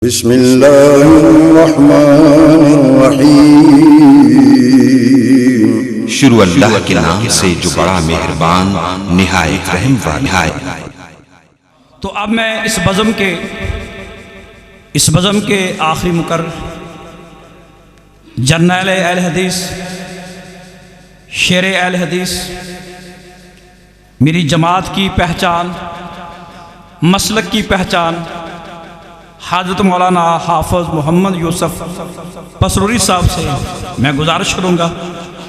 بسم اللہ الرحمن الرحیم۔ شروع اللہ کے نام سے جو بڑا مہربان نہایت رحم والا ہے۔ تو اب میں اس بزم کے آخری مقرر جرنیل اہل حدیث، شیر اہل حدیث، میری جماعت کی پہچان، مسلک کی پہچان، حضرت مولانا حافظ محمد یوسف پسروری صاحب سے میں گزارش کروں گا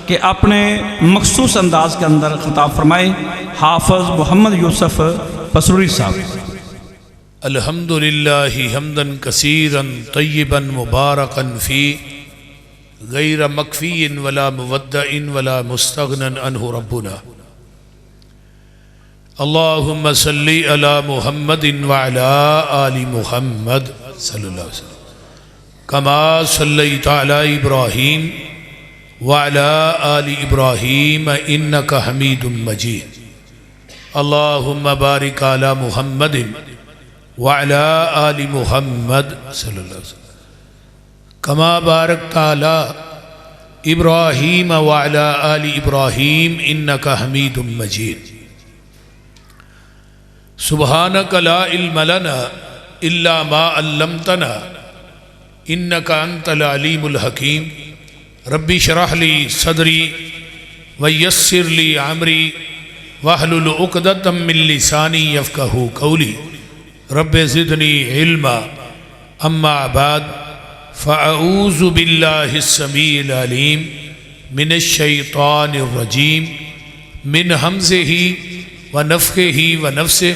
کہ اپنے مخصوص انداز کے اندر خطاب فرمائے۔ حافظ محمد یوسف پسروری صاحب۔ الحمدللہ حمدا کثیرا طیبا مبارکا فی غیر مکفی ولا مودع ولا مستغنا عنہ ربنا، اللہم صلی علی محمد وعلی آل محمد صلی اللہ علیہ وسلم کما صلیت علی ابراہیم وعلی آل ابراہیم انکا حمید مجید، اللہم بارک علی محمد وعلی آل محمد صلی اللہ علیہ وسلم کما بارکت علی ابراہیم وعلی آل ابراہیم انکا حمید مجید۔ سبحانک لا علم لنا الا ما علمتنا انک انت العلیم الحکیم، ربی شرح لی صدری ویسر لی عمری واحلل عقدۃ من لسانی یفقہوا قولی، رب زدنی علما، اما بعد فاعوذ باللہ السمیع العلیم من الشیطان الرجیم من حمزہ ونفخہ ونفسہ،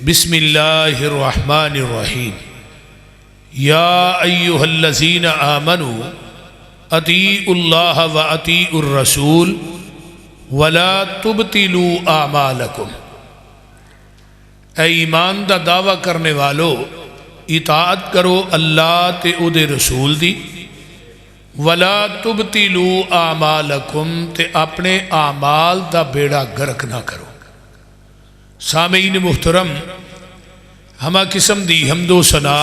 بسم اللہ الرحمن الرحیم۔ یا ایہا الذین آمنوا اطیعوا اللہ واطیعوا الرسول ولا تبطلوا اعمالکم، اے ایمان دا دعویٰ کرنے والو اطاعت کرو اللہ تے او دے رسول دی، ولا تبطلوا اعمالکم تے اپنے اعمال دا بیڑا گرک نہ کرو۔ سامعین محترم، ہمہ قسم دی حمد و ثنا،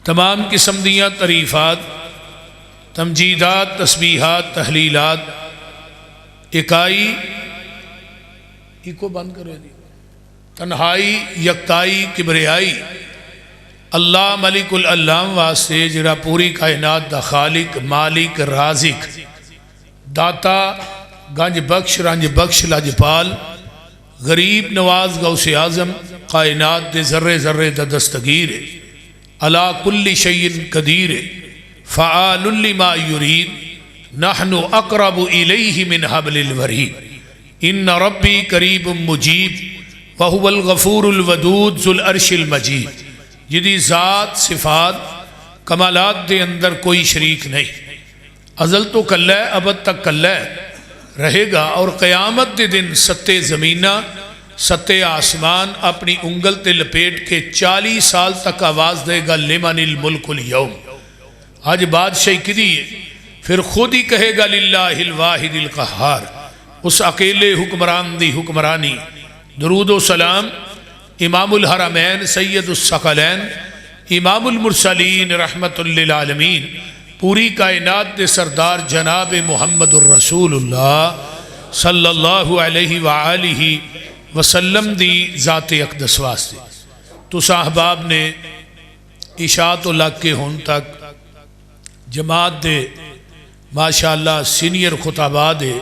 تمام قسم دیاں تعریفات، تمجیدات، تسبیحات، تحلیلات، اکائی کو بند کرو دی، تنہائی، یکتائی، کبریائی اللہ ملک العلام واسطے جڑا پوری کائنات دا خالق، مالک، رازق، داتا، گنج بخش، رنج بخش، لاجپال، غریب نواز، غوث اعظم، کائنات دے ذرے ذرے دا دستگیر، علا کل شیء قدیر، فعال لما یرید، نحن اقرب الیہ من حبل الورید، ان ربی قریب مجیب وہو الغفور الودود ذو العرش المجید، جدی ذات، صفات، کمالات دے اندر کوئی شریک نہیں، ازل تو کل ہے، ابد تک کل ہے، رہے گا، اور قیامت دے دن ستے زمینہ، ستے آسمان اپنی انگل تے لپیٹ کے 40 سال تک آواز دے گا لمن الملک اليوم، آج بادشاہی کدی ہے، پھر خود ہی کہے گا للہ الواحد القہار، اس اکیلے حکمران دی حکمرانی۔ درود و سلام امام الحرمین سید الثقلین امام المرسلین رحمت للعالمین پوری کائنات دے سردار جناب محمد الرسول اللہ صلی اللہ علیہ وآلہ وسلم دی ذات اقدس واسطے۔ تو صاحباب نے اشاعت و لگ کے ہون تک جماعت دے ماشاءاللہ سینئر خطابات دے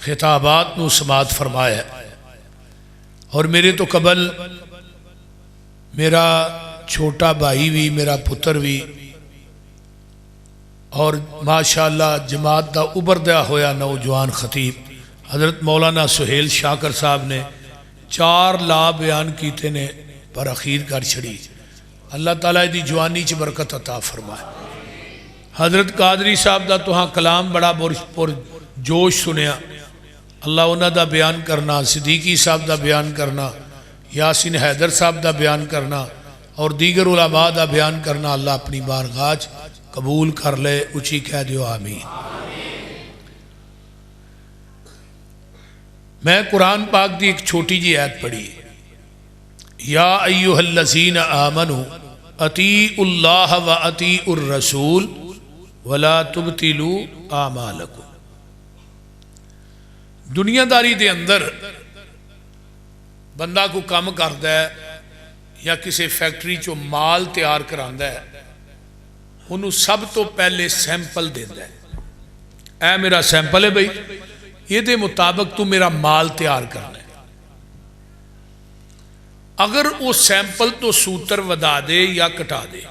خطابات نو سماعت فرمایا، اور میرے تو قبل میرا چھوٹا بھائی بھی، میرا پتر بھی، اور ماشاءاللہ جماعت دا ابردیا ہویا نوجوان خطیب حضرت مولانا سہیل شاکر صاحب نے 4 لا بیان کیتے نے پر اخیر کر چھڑی، اللہ تعالیٰ دی جوانی چ برکت عطا فرمائے۔ حضرت قادری صاحب دا تو ہاں کلام بڑا پر جوش سنیا، اللہ انہاں دا بیان کرنا، صدیقی صاحب دا بیان کرنا، یاسین حیدر صاحب دا بیان کرنا، اور دیگر علماء دا بیان کرنا، اللہ اپنی بارگاہ قبول کر لے، اچھی کہہ دیو آمین۔ میں قرآن پاک دی ایک چھوٹی جی آیت پڑھی، یا ایہا الذین آمنوا اطیعوا اللہ و اطیعوا الرسول ولا تبطلوا اعمالکم۔ دنیا داری دے اندر بندہ کو کام کرتا ہے یا کسی فیکٹری چو مال تیار کراندا ہے، انہوں سب تو پہلے سیمپل دیتا ہے، اے میرا سیمپل ہے بھئی، یہ دے مطابق تو میرا مال تیار کرنا ہے۔ اگر وہ سیمپل تو سوتر ودا دے یا کٹا دے،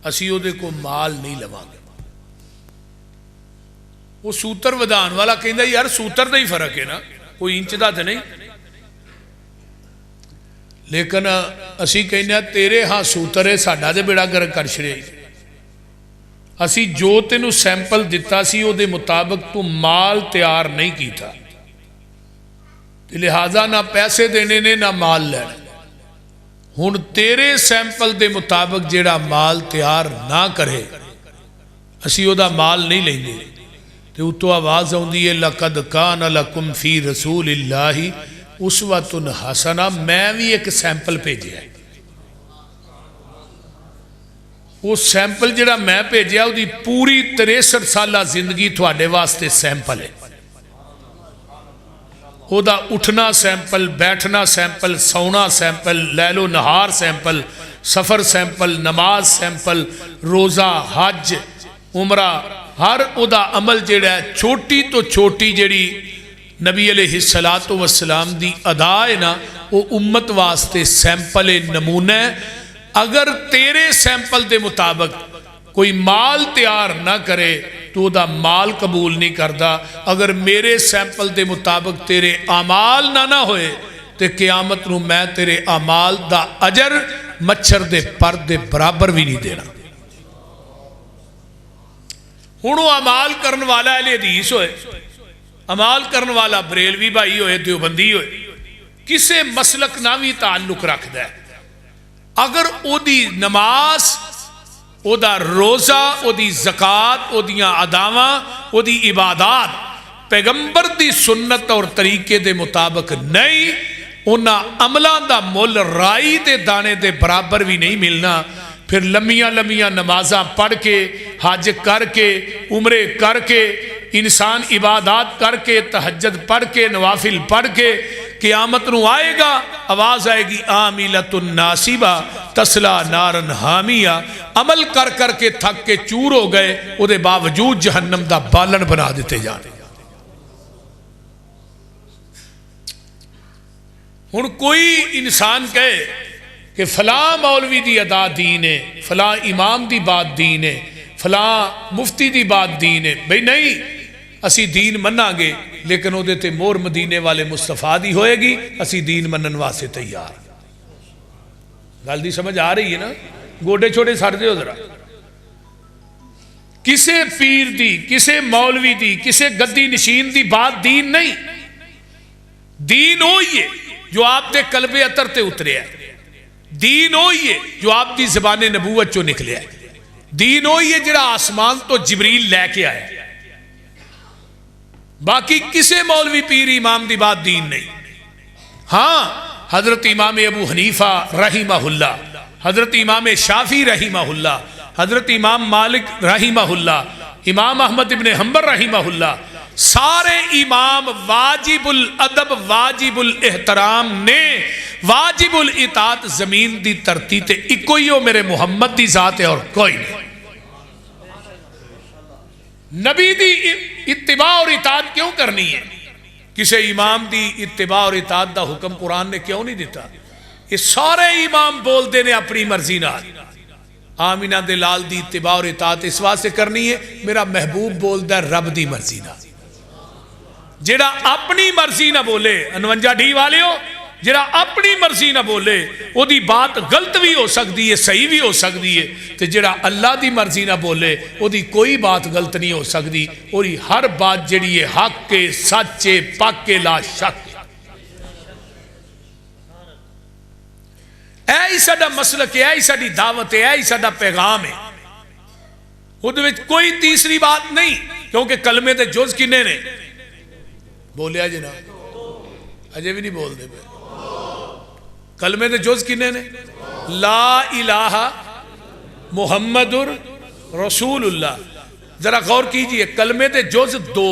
اسی وہ دے کو مال نہیں لواں گے۔ وہ سوتر ودان والا کہندا یار سوتر دا ہی فرق ہے نا، کوئی انچ دا تے نہیں، لیکن اسی کہنے تیرے ہاں سوتر ہے ساڈا دے بیڑا گرک کر چھڑے، اسی جو تینوں سیمپل دتا سی او دے مطابق تو مال تیار نہیں کیتا، لہذا نہ پیسے دینے نے نہ مال لینا۔ ہن تیرے سیمپل دے مطابق جیڑا مال تیار نہ کرے اسی او دا مال نہیں لیں گے۔ تے اتو آواز آؤندی ہے لَقَدْ كَانَ لَكُمْ فِي رَسُولِ اللَّهِ اُسْوَةٌ حَسَنَةٌ، میں بھی ایک سیمپل بھیجیا ہے، وہ سیمپل جڑا میں بھیجیا وہ دی پوری 63 سالہ زندگی تھوڑے واسطے سیمپل ہے، وہ دا اٹھنا سیمپل، بیٹھنا سیمپل، سونا سیمپل، لیل و نہار سیمپل، سفر سیمپل، نماز سیمپل، روزہ، حج، عمرہ، ہر او دا عمل جڑا ہے چھوٹی تو چھوٹی جڑی نبی علیہ السلام دی ادا ہے نا، وہ امت واسطے سیمپل نمونہ ہے۔ اگر تیرے سیمپل دے مطابق کوئی مال تیار نہ کرے تو دا مال قبول نہیں کردا، اگر میرے سیمپل دے مطابق تیرے اعمال نہ ہوئے تے قیامت نو میں تیرے اعمال دا اجر مچھر دے پر دے برابر بھی نہیں دینا۔ ہونو اعمال کرن والا اہل حدیث ہوئے، عمال کرن والا بریلوی بھائی ہوئے، دیوبندی ہوئے، کسے مسلک نہ بھی تعلق رکھ دے، اگر او دی نماز، او دا روزہ، او دی زکاة، او دیاں اداواں، او دی عبادات پیغمبر دی سنت اور طریقے دے مطابق نہیں، انہاں عملان دا مول رائی دے دانے دے برابر بھی نہیں ملنا۔ پھر لمیاں لمیاں نمازاں پڑھ کے، حج کر کے، عمرے کر کے، انسان عبادات کر کے، تہجد پڑھ کے، نوافل پڑھ کے قیامت نو آئے گا، آواز آئے گی عاملۃ ناصبہ تصلی نارا حامیہ، عمل کر کر کے تھک کے چور ہو گئے، او دے باوجود جہنم دا بالن بنا دیتے جانے۔ ہن کوئی انسان کہے کہ فلاں مولوی دی ادا دین ہے، فلاں امام دی بات دین ہے، فلاں مفتی دی بات دین ہے، بھئی نہیں، اسی دین مننا گے لیکن او دیتے مور مدینے والے مصطفیٰ دی ہوئے گی، اسی دین منن واسے تیار۔ گل دی سمجھ آ رہی ہے نا؟ گوڑے چھوڑے سڑ دے ہو ذرا، کسے پیر دی، کسے مولوی دی، کسے گدی نشین دی بات دین نہیں، دین ہوئی ہے جو آپ دے قلب اطر تے اترے ہے، دین ہوئی ہے جو آپ دی زبان نبوت چو نکلے ہے، دین ہوئی ہے جڑا آسمان تو جبریل لے کے آئے، باقی کسے مولوی پیر امام دی بات دین نہیں۔ ہاں حضرت امام ابو حنیفہ رحمہ اللہ، حضرت امام شافعی رحمہ اللہ، حضرت امام مالک رحمہ اللہ، امام احمد ابن حنبل رحمہ اللہ، سارے امام واجب الادب، واجب الاحترام نے، واجب الاطاعت زمین دی دھرتی تے اکوئی ہو میرے محمد دی ذات ہے اور کوئی نہیں۔ نبی دی اتباع اور اطاعت کیوں کرنی ہے؟ کسے امام دی اتباع اور اطاعت دا حکم قرآن نے کیوں نہیں دیتا؟ یہ سارے امام بول دینے اپنی مرضی نال، آمینہ دے لال دی اتباع اور اطاعت اس واسطے کرنی ہے میرا محبوب بول دا رب دی مرضی نال۔ جڑا اپنی مرضی نہ بولے، 59 ڈی والے ہو، جڑا اپنی مرضی نہ بولے وہ دی بات غلط بھی ہو سکتی ہے، صحیح بھی ہو سکتی ہے، تو جڑا اللہ دی مرضی نہ بولے وہ دی کوئی بات غلط نہیں ہو سکتی، اور ہر بات جڑی ہے حق کے، سچے، پاک کے، لا شک۔ اے ہی ساڈا مسلک ہے، اے ہی ساڈی دعوت ہے، اے ہی ساڈا پیغام ہے، وہ دے وچ کوئی تیسری بات نہیں، کیونکہ کلمے دے جز کنے نے بولیا جناب، اجے بھی نہیں بول دے پہ، کلمے دے جز کنے نے لا الہ محمد رسول اللہ. ذرا غور کیجئے کلمے دے جز دو.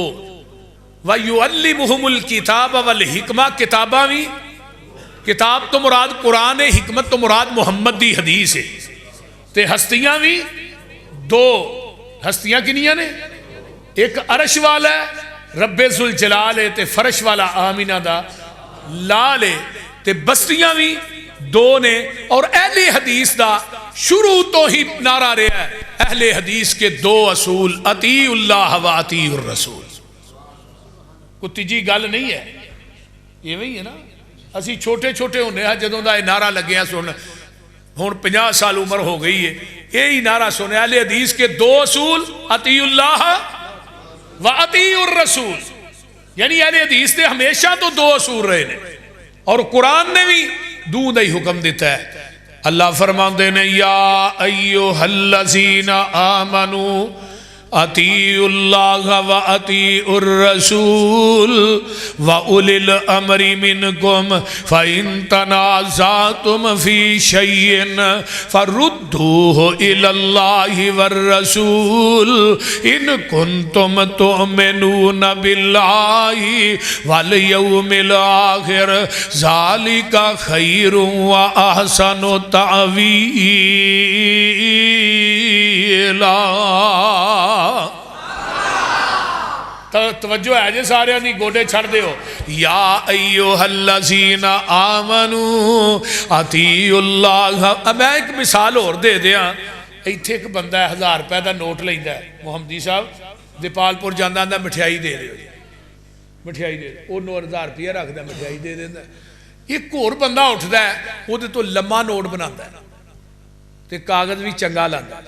وَيُعَلِّمُهُمُ الْكِتَابَ وَالْحِکْمَةَ کتاباں بھی کتاب تو مراد قرآن ہے, حکمت تو مراد محمد دی حدیث ہے. تے ہستیاں بھی دو. ہستیاں کنیاں نے؟ ایک عرش والا ہے رب ذوالجلال ہے تے فرش والا آمینہ دا لال ہے. تے بستیاں بھی دو نے. اور اہل حدیث دا شروع تو ہی نعرہ رہا ہے اہل حدیث کے دو اصول اطیع اللہ و اطیع الرسول. کوئی تیجی گل نہیں ہے. یہ وہی ہے نا, اسی چھوٹے چھوٹے ہونے ہیں جدوں دا یہ نعرہ لگیا سن, ہن 50 سال عمر ہو گئی ہے, یہی نعرہ سنے اہل حدیث کے دو اصول اطیع اللہ و اطیع الرسول. یعنی اہل حدیث نے ہمیشہ تو دو اصول رہے نے, اور قرآن نے بھی دو دا ہی حکم دیتا ہے. اللہ فرماندے نے یا ایھا الذین آمنوا اطیعوا اللہ و اطیعوا الرسول و اولی الامر منکم فإن تنازعتم فی شیء فردوہ الی اللہ والرسول ان کنتم تؤمنون باللہ والیوم الآخر ذالک خیر و احسن تأویلا. توجہ ہے جی سارے نہیں گوڑے چھڑ دے ہو. یا ایوہ الذین آمنوا اطیعوا اللہ. میں ایک مثال اور دے دیا. ایتھے ایک بندہ ہے 1000 روپے دا نوٹ لیندا ہے, محمدی صاحب دیپال پور جاندہ آندہ مٹھائی دے دے, مٹھائی دے دے, وہ 1000 روپیہ رکھ دا مٹھائی دے دے. ایک اور بندہ اٹھدا ہے وہ تو لمحہ نوٹ بناتا ہے تے کاغذ بھی چنگا لاندا ہے.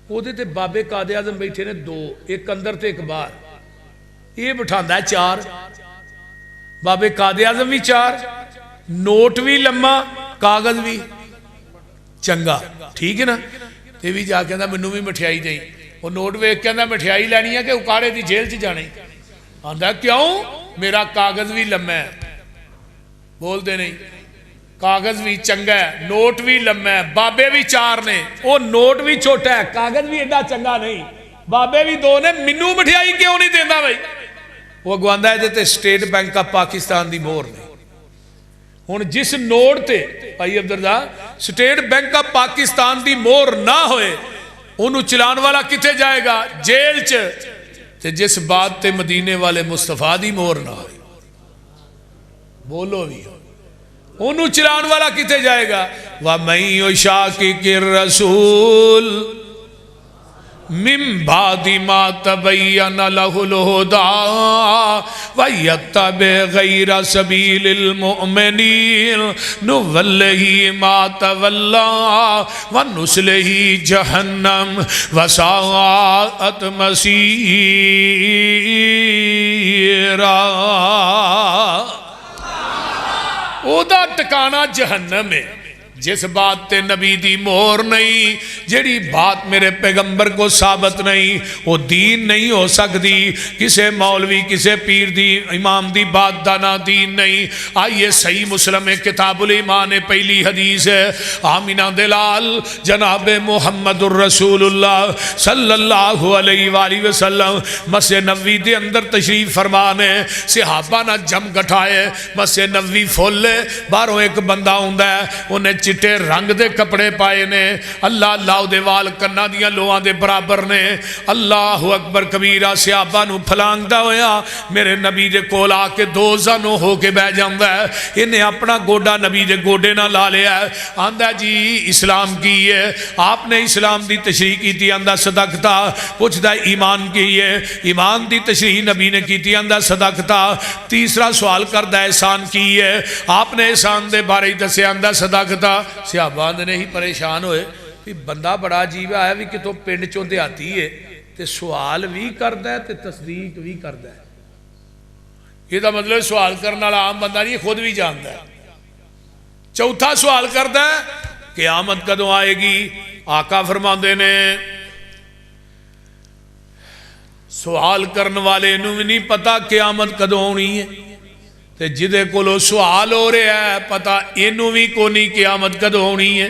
وہ تے بابے قائد اعظم بیٹھے نے دو, ایک اندر تے ایک باہر. یہ بٹھاندہ ہے 4. بابے قائد اعظم بھی 4, نوٹ بھی لمحہ کاغذ بھی چنگا. ٹھیک ہے نا. تے بھی جا کے اندہ منو بھی مٹھائی دیں. وہ نوٹ ویک کے اندہ مٹھائی لینی ہے کہ اکاڑے دی جیل چ جانے. آندہ کیوں؟ میرا کاغذ بھی لمحہ ہے. بول دے نہیں, کاغذ بھی چنگا ہے, نوٹ بھی لمحہ ہے. بابے بھی 4 نے, وہ نوٹ بھی چھوٹا ہے, کاغذ بھی ایڈا چنگا نہیں. بابے بھی 2 نے, منو مٹھائی کیوں نہیں دینا بھائی؟ وہ گواندہ ہے دیتے اسٹیٹ بینک آف پاکستان دی مور نے. ہن جس نوٹ تے بھائی عبداللہ اسٹیٹ بینک آف پاکستان دی مور نہ ہوئے انہوں چلان والا کتے جائے گا؟ جیل چ. تے جس بات تے مدینے والے مصطفیٰ دی مور نہ ہوئے, بولو بھی انہوں چلان والا کتے جائے گا؟ وَمَن يُشَاقِقِ الرَّسُولَ من بعد ما تبین له الهدى ويتبع غير سبيل المؤمنين نوله ما تولى ونصله جهنم وساءت مصيرا. او دا ٹکانا جہنم ہے. جس بات تے نبی دی مور نہیں, جیڑی بات میرے پیغمبر کو ثابت نہیں, وہ دین نہیں ہو سکتی. کسے مولوی کسے پیر دی امام دی بات دانا دین نہیں. آئیے صحیح مسلم کتاب الایمان پہلی حدیث ہے. آمینہ دلال جناب محمد الرسول اللہ صلی اللہ علیہ وآلہ وسلم مسجد نبوی دے اندر تشریف فرمانے, صحابہ نہ جم گٹھائے, مسجد نبوی فولے, باہروں ایک بندہ ہوندہ ہے, انہیں چٹے رنگ دے کپڑے پائے نے, اللہ اللہ دے وال کنہ دیاں لوہاں دے برابر نے. اللہ اکبر کبیرہ. صحابہ نو پھلانگ دا ہویا میرے نبی دے کول آ کے 2 زنوں ہو کے بہ جاندہ ہے. انہیں اپنا گوڑا نبی دے گوڑے نہ لا لیا ہے. آندہ جی اسلام کی ہے, آپ نے اسلام دی تشریح کی تھی. آندہ صدقتا. پوچھتا ایمان کی ہے, ایمان دی تشریح نبی نے کی تھی. آندہ صدقتا. تیسرا سوال کردہ احسان کی ہے, آپ نے احسان دے بارے دسے. آندہ صدقتا. صحابہ نے ہی پریشان ہوئے کہ بندہ بڑا عجیب آیا بھی کہ تو پنڈ چوں دیہاتی ہے تے سوال بھی کردا ہے تے تصدیق بھی کردا ہے. یہ دا مطلب سوال کرنے والا عام بندہ نہیں, خود بھی جانتا ہے. چوتھا سوال کردا ہے قیامت کدوں آئے گی؟ آقا فرماندے نے سوال کرنے والے نوں بھی نہیں پتا قیامت کدوں ہونی ہے, جدے کولو سوال ہو رہا ہے پتا اینو بھی کونی قیامت کدوں ہونی ہے.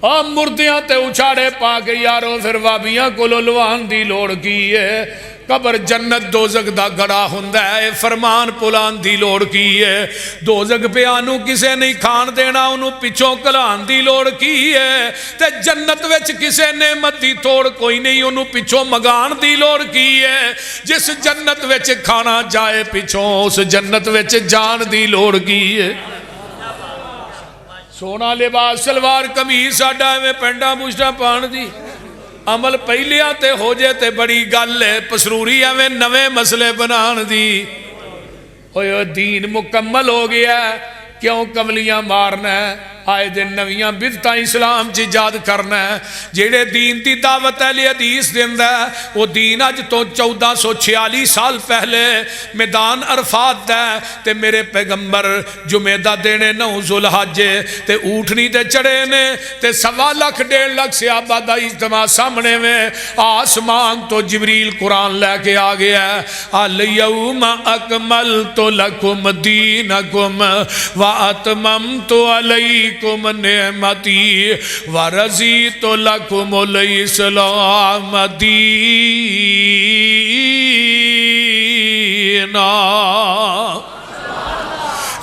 اور مردیاں تے اچھاڑے پا کے یارو پھر وابیاں کو لوان دی لوڑ کی ہے قبر جنت دوزخ دا گڑا ہوندا ہے فرمان پلان دی لوڑ کی ہے دوزخ پہ آنو کسے نہیں کھان دینا انہوں پچھوں کلان دی لوڑ کی ہے تے جنت وچ کسے نعمت دی توڑ کوئی نہیں انہوں پچھوں مگان دی لوڑ کی ہے جس جنت وچ کھانا جائے پچھوں اس جنت وچ جان دی لوڑ کی ہے سونا لباس سلوار قمیض ساڈا میں پینڈا مشٹا پان دی عمل پہلیاں تے ہو جے تے بڑی گل ہے پسروری میں نوے مسئلے بنان دی ہوئے دین مکمل ہو گیا کیوں کملیاں مارنا ہے آئے دن نویاں بدتاں اسلام چی جاد کرنا ہے جیڑے دین دی دعوت اہل حدیث دیندہ ہے وہ دین اج تو 1446 سال پہلے میدان عرفات ہے تے میرے پیغمبر جمعہ دینے 9 ذوالحج تے اٹھنی تے چڑھے نے تے 1.25 لاکھ 1.5 لاکھ صحابہ دا اجتماع سامنے میں آسمان تو جبریل قرآن لے کے آ گیا ہے الیوم اکملت لکم دینکم واتممت علیکم نعمتی ورضیت لکم الاسلام دینا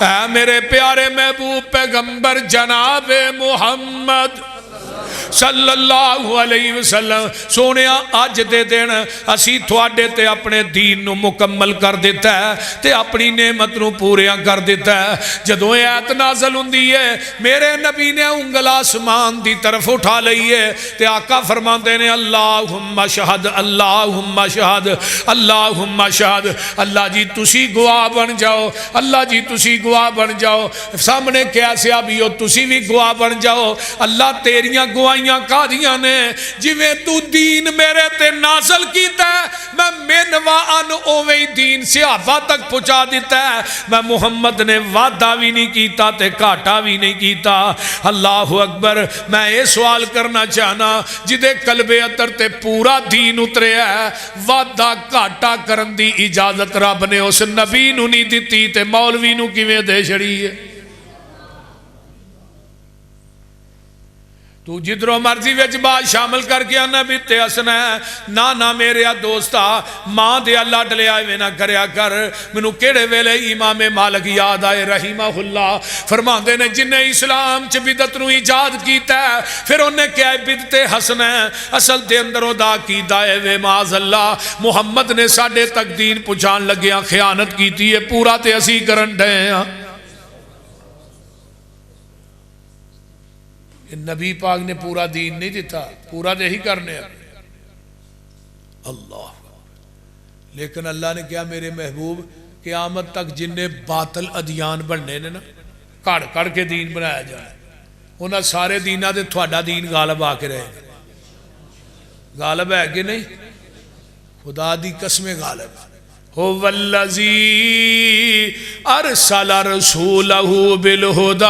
اے میرے پیارے محبوب پیغمبر جناب محمد صلی اللہ علیہ وسلم سونے آج دے دین اسی تھوڑے تے اپنے دین نو مکمل کر دیتا ہے تے اپنی نعمت نو پوریاں کر دیتا ہے جدوں ایت نازل ہوندی ہے میرے نبی نے انگل آسمان دی طرف اٹھا لئی ہے تے آقا فرماندے نے اللہم شہد اللہم شہد اللہم شہد اللہ جی تسی گواہ بن جاؤ اللہ جی تسی گواہ بن جاؤ سامنے کیا صحابیو تسی بھی گواہ بن جاؤ اللہ تیریاں گواہیاں قادیاں نے جویں تو دین میرے تے نازل کیتا ہے میں منوا ان اوویں دین صحابہ تک پہنچا دیتا ہے میں محمد نے وعدہ بھی نہیں کیتا تے گھاٹا بھی نہیں کیتا اللہ اکبر میں یہ سوال کرنا چاہنا جدے قلب اندر تے پورا دین اترے ہے وعدہ گھاٹا کرن دی اجازت رب نے اس نبی نو نہیں دیتی تے مولوی نو کیویں دے چھڑی ہے تو جدروں مرضی وچ بات شامل کر کے آنا بھی تے ہسنا ہے نہ میرے دوستا ماں دے اللہ ڈلے آئے میں نہ کریا کر منو کیڑے ویلے امام مالک یاد آئے رحمہ اللہ فرماندے نے جن نے اسلام چ بدعت نو ایجاد کیتا ہے پھر انہیں کیا ہے بدعت ہسنا ہے اصل دے اندر دا کیتا ہے وے معاذ اللہ محمد نے ساڈے تک دین پہنچان لگیاں خیانت کیتی ہے پورا تے اسی کرن ڈے ہیں نبی پاک نے پورا دین نہیں دیتا پورا دے ہی کرنے اللہ لیکن اللہ نے کیا میرے محبوب قیامت تک جن نے باطل ادیان بننے نے نا کڑ کڑ کے دین بنایا جائے انہاں سارے دینہ دے تھوڑا دین غالب آ کے رہے گا غالب ہے کہ نہیں خدا دی قسم غالب هو الذی ارسل رسولہ بالہدی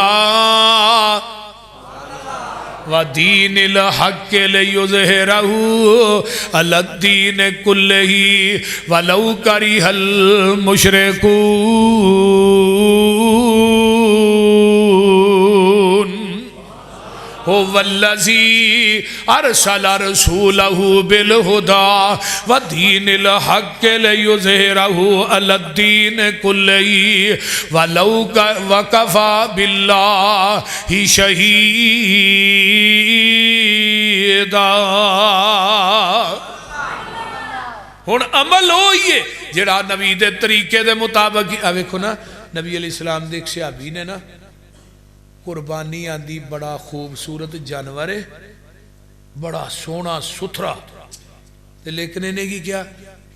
وَدِينِ الْحَقِّ لِيُظْهِرَهُ عَلَى الدِّينِ كُلِّهِ وَلَوْ كَرِهَ الْمُشْرِكُونَ هُوَ الَّذِي أَرْسَلَ رَسُولَهُ بِالْهُدَى وَدِينِ الْحَقِّ لِيُظْهِرَهُ عَلَى الدِّينِ كُلِّهِ وَلَوْ وَكَفَى بِاللَّهِ شَهِيدًا ہن عمل ہوئیے جڑا نبی دے طریقے دے مطابق ویکھو نا نبی علیہ السلام دے ایک صحابی نے نا قربانی آندی بڑا خوبصورت جانور ہے بڑا سونا ستھرا لیکن انہیں کی کیا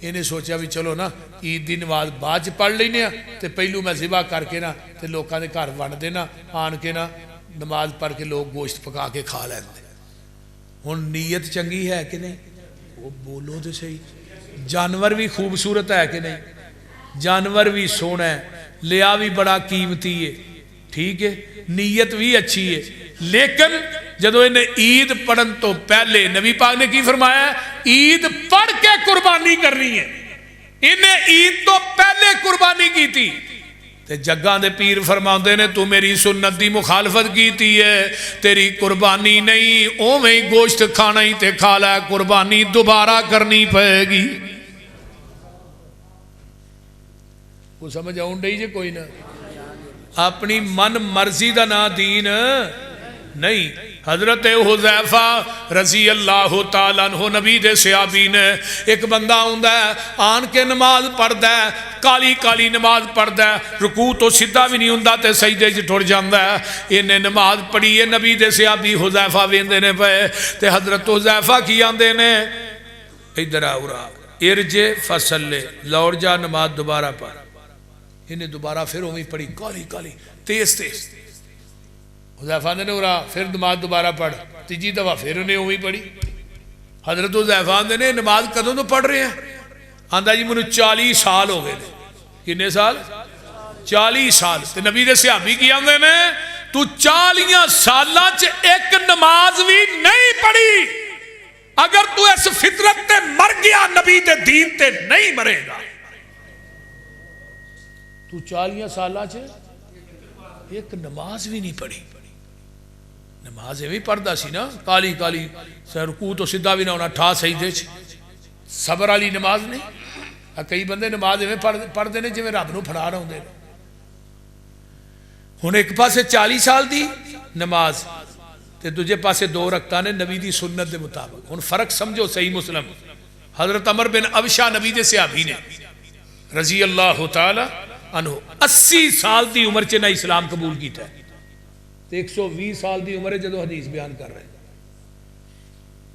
انہیں سوچا بھی چلو نا عید دی نماز بعد پڑھ لینے تے پہلو میں ذبح کر کے نا تے لوکاں دے گھر ون دینا آن کے نا نماز پڑھ کے لوگ گوشت پکا کے کھا لیندے ہن نیت چنگی ہے کہ نہیں وہ بولو تو صحیح جانور بھی خوبصورت ہے کہ نہیں جانور بھی سونا ہے لیا بھی بڑا قیمتی ہے ٹھیک ہے نیت بھی اچھی ہے لیکن جدو انہیں عید پڑھن تو پہلے نبی پاک نے کی فرمایا عید پڑھ کے قربانی کرنی ہے انہیں عید تو پہلے قربانی کی تھی تے جگاں دے پیر فرماندے نے تو میری سنت دی مخالفت کیتی ہے تیری قربانی نہیں اوویں ہی گوشت کھانا ہی تے کھا لے قربانی دوبارہ کرنی پائے گی وہ سمجھ آؤں ڈئی جے کوئی نہ اپنی من مرضی دا نا دین نہیں حضرت حذیفہ رضی اللہ تعالیٰ عنہ نبی دے صحابی نے ایک بندہ ہوندا ہے آن کے نماز پڑھدا ہے کالی کالی نماز پڑھدا ہے رکوع تو سیدھا بھی نہیں ہوندا تے سجدے وچ ٹر جاندا ہے انہیں نماز پڑھی ہے نبی دے صحابی حذیفہ ویندے نے پے تے حضرت حذیفہ کی آندے نے ادھر آورا ارجع فصلے لوٹ جا نماز دوبارہ پڑھ انہیں دوبارہ پھر اویں پڑھی کالی کالی تیز تیز حذیفہ نے اورا پھر نماز دوبارہ پڑھ تیجی دفعہ پھر انہیں اویں پڑھی حضرت حذیفہ نے نماز کدوں تو پڑھ رہے ہیں آندا جی منو 40 سال ہو گئے کنے سال 40 سال تے نبی دے صحابی کی آندے نے تو 40 سالاں چ ایک نماز بھی نہیں پڑھی اگر تو اس فطرت تے مر گیا نبی دے دین تے نہیں مرے گا تو 40 سالاں چ ایک نماز بھی نہیں پڑھی نماز ایویں پڑھدا سی نا کالی کالی رکوع تو سیدھا بھی نہ ہونا ٹھا سجدے چ صبر والی نماز نہیں کئی بندے نماز ایویں پڑھتے ہیں جویں رب نو پھڑا رہے ہوندے ہن ایک پاسے 40 سال دی نماز تے دوجے پاسے 2 رکعتاں نے نبی دی سنت دے مطابق ہن فرق سمجھو صحیح مسلم حضرت عمر بن ابشا نبی دے صحابی نے رضی اللہ تعالی عنہ 80 سال دی عمر چ نہ اسلام قبول کیتا ہے 120 سال دی عمر ہے جدو حدیث بیان کر رہے ہیں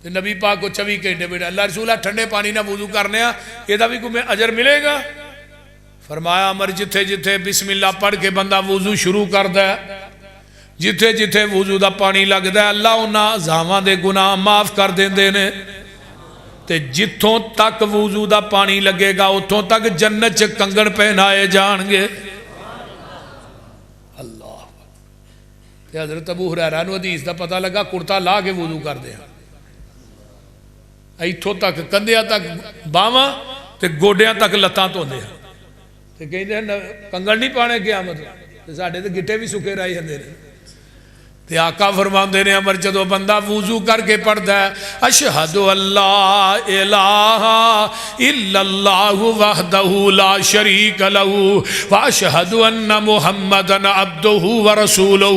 تے نبی پاک کو 24 گھنٹے بیٹھا اللہ رسولہ ٹھنڈے پانی نہ وضو کرنے یہ دا بھی کوئی اجر ملے گا فرمایا عمر جتھے جتھے بسم اللہ پڑھ کے بندہ وضو شروع کردا ہے جتھے جتھے وضو دا پانی لگدا ہے اللہ انہاں اعضاءاں دے گناہ معاف کر دیندے نے تے جتھوں تک وضو دا پانی لگے گا اتھوں تک جنت چ کنگن پہنائے جان گے اللہ تے حضرت ابو ہریرہ نو حدیث دا پتہ لگا کرتا لا کے وضو کر دیا ایتھوں تک کندھیاں تک باواں تے گوڈیاں تک لتاں دھوندے تے کہندے کنگن نہیں پانے قیامت تے ساڈے تے گٹے بھی سکے رہے ہندے نے تے آقا فرماندے نے عمر جدو بندہ وضو کر کے پڑھدا ہے اشہد اللہ الہ الا اللہ وحدہ لا شریک لہ واشہد ان محمدا عبدہ ورسولہ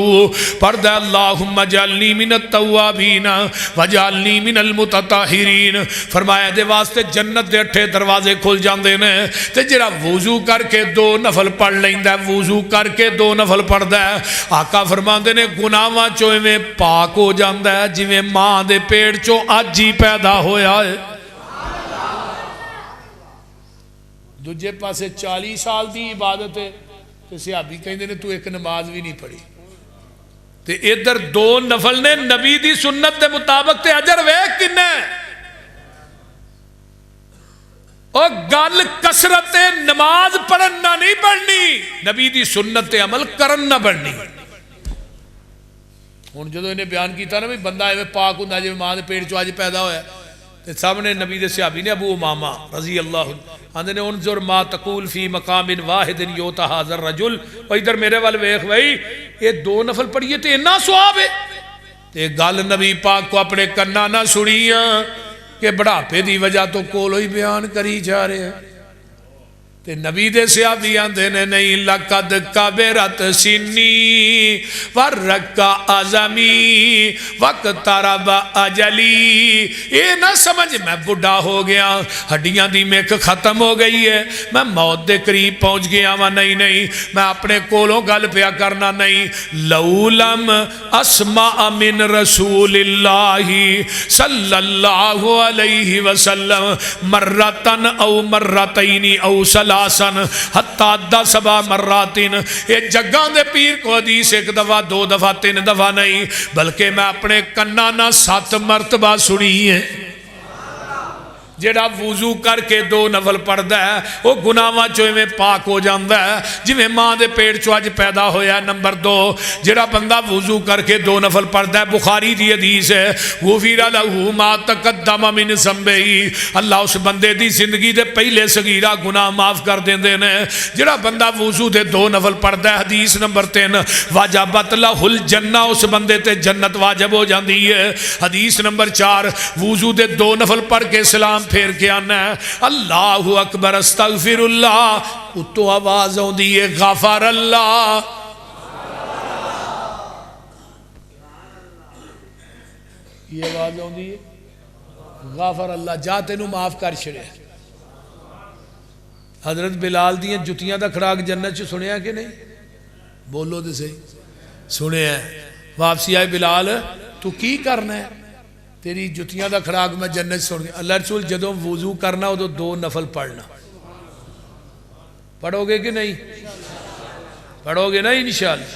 پڑھدا ہے اللہم اجعلنی من التوابین واجعلنی من المتطہرین فرمایا دے واسطے جنت دے 8 دروازے کھل جاندے نے تے جڑا وضو کر کے 2 نفل پڑھ لیندا ہے وضو کر کے 2 نفل پڑھدا ہے آقا فرماندے نے گناہ چویں میں پاک ہو جاندہ ہے جویں ماں دے پیڑ چو آج ہی پیدا ہویا ہے دوجے پاسے 40 سال دی عبادت ہے تو صحابی کہیں دینے تو ایک نماز بھی نہیں پڑھی تے ادھر 2 نفل نے نبی دی سنت دے مطابق تے اجر ویکھ کنے اور گل کثرت نماز پڑھنا نہیں پڑھنی نبی دی سنت تے عمل کرنا بڑھنی ہن جدو انہیں بیان کیتا نا بھی بندہ ایویں پاک ہوندا جویں ماں دے پیٹ چوں اج پیدا ہویا تے سامنے نبی دے صحابی نے ابو امامہ رضی اللہ آندے نے انظر ما تقول فی مقام واحد یوتا ھذا الرجل او ادھر میرے وال ویکھ بھائی یہ 2 نفل پڑھیے تے اتنا ثواب ہے تے گل نبی پاک کو اپنے کنا نہ سنیاں کہ بڑھاپے دی وجہ تو کولو ہی بیان کری جا رہے ہیں تے نبی دے صحابی آندے نے نہیں لقد کبرت سنی ورک عظمی وقترب اجلی یہ نہ سمجھ میں بڑھا ہو گیا ہڈیاں دی میک ختم ہو گئی ہے میں موت دے قریب پہنچ گیا ہوں نہیں نہیں میں اپنے کولوں گل پیا کرنا نہیں لولم اسمع من رسول اللہ صلی اللہ علیہ وسلم مرتن او مرتین او سلام حتی 10 مراتن یہ جگہ دے پیر کو حدیث 1 دفعہ 2 دفعہ 3 دفعہ نہیں بلکہ میں اپنے کنانا 7 مرتبہ سنی ہے جڑا وضو کر کے 2 نفل پڑھدا ہے وہ گناہاں چوں میں پاک ہو جاندا ہے جویں ماں دے پیٹ چوں اج پیدا ہویا. نمبر 2 جڑا بندہ وضو کر کے 2 نفل پڑھدا ہے بخاری دی حدیث ہے غفر لہ ما تقدم من ذنبہ اللہ اس بندے دی زندگی دے پہلے صغیرہ گناہ معاف کر دیندے نے. جڑا بندہ وضو دے 2 نفل پڑھدا ہے حدیث نمبر 3 واجبت لہ الجنہ اس بندے تے جنت واجب ہو جاندی ہے. حدیث نمبر 4 وضو دے 2 نفل پڑھ کے سلام پھیر کے آنا ہے اللہ اکبر استغفر اللہ اتو آواز آن دیئے غفر اللہ. یہ آواز آن دیئے غفر اللہ جاتے نو معاف کر چھڑے. حضرت بلال دیئے جتیاں دا کھڑاک جنت چھ سنیا کہ نہیں؟ بولو دے صحیح سنے ہیں. واپسی آئے بلال تو کی کرنا ہے؟ تیری جتیاں دا کھڑاک میں جنت سن گیا. اللہ رسول جدوں وضو کرنا ہو تو 2 نفل پڑھنا. پڑھو گے کہ نہیں؟ پڑھو گے نا انشاءاللہ.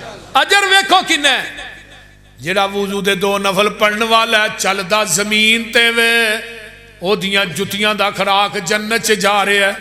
اجر ویکھو کن ہے جڑا وضو دے 2 نفل پڑھن والا ہے چلدا زمین تے وے او دیاں جتیاں دا کھڑاک جنت چ جا رہے ہے.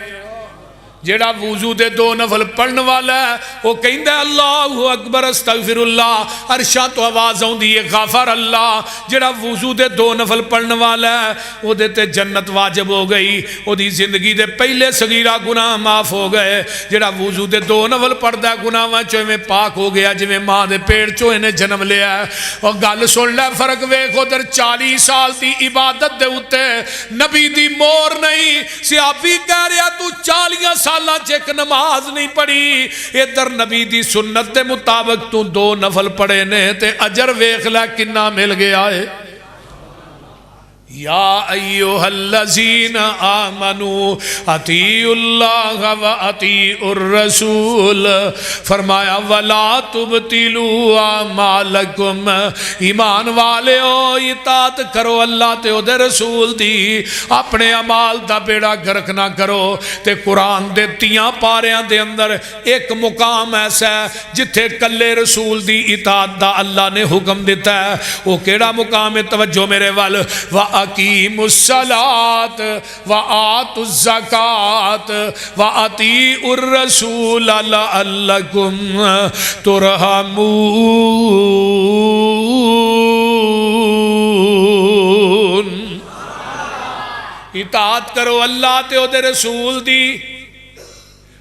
جیڑا وضو دے 2 نفل پڑھن والا ہے وہ کہندا ہے اللہ اکبر استغفر اللہ عرشاں تو آواز آندی ہے غفر اللہ. جیڑا وضو دے 2 نفل پڑھن والا ہے وہ دے تے جنت واجب ہو گئی وہ دی زندگی دے پہلے صغیرہ گناہ معاف ہو گئے. جیڑا وضو دے 2 نفل پڑھدا ہے گناہاں چوں میں پاک ہو گیا جویں ماں دے پیٹ چوں نے جنم لیا ہے. اور گل سن لے فرق ویکھ ادھر 40 سال دی عبادت دے اوتے نبی دی مور نہیں. صحابی کہہ رہا تو 40 سال چیک نماز نہیں پڑھی ادھر نبی دی سنت دے مطابق تو 2 نفل پڑھے نے تے اجر ویکھ لے کنا مل گیا ہے. یا ایوہ الذین آمنوا اطیعوا اللہ و اطیعوا الرسول فرمایا ولا تبطلوا اعمالکم ایمان والے ہو اطاعت کرو اللہ تے دے رسول دی اپنے اعمال دا بیڑا گرک نہ کرو. تے قرآن دے 3 پاریاں دے اندر ایک مقام ایسا ہے جتھے کلے رسول دی اطاعت دا اللہ نے حکم دیتا ہے. وہ کیڑا مقام ہے؟ توجہ میرے وال وَأَقِيمُوا الصَّلَاةَ وَآتُوا الزَّكَاةَ وَأَطِيعُوا الرَّسُولَ لَعَلَّكُمْ تُرْحَمُونَ. اطاعت کرو اللہ تے او دے رسول دی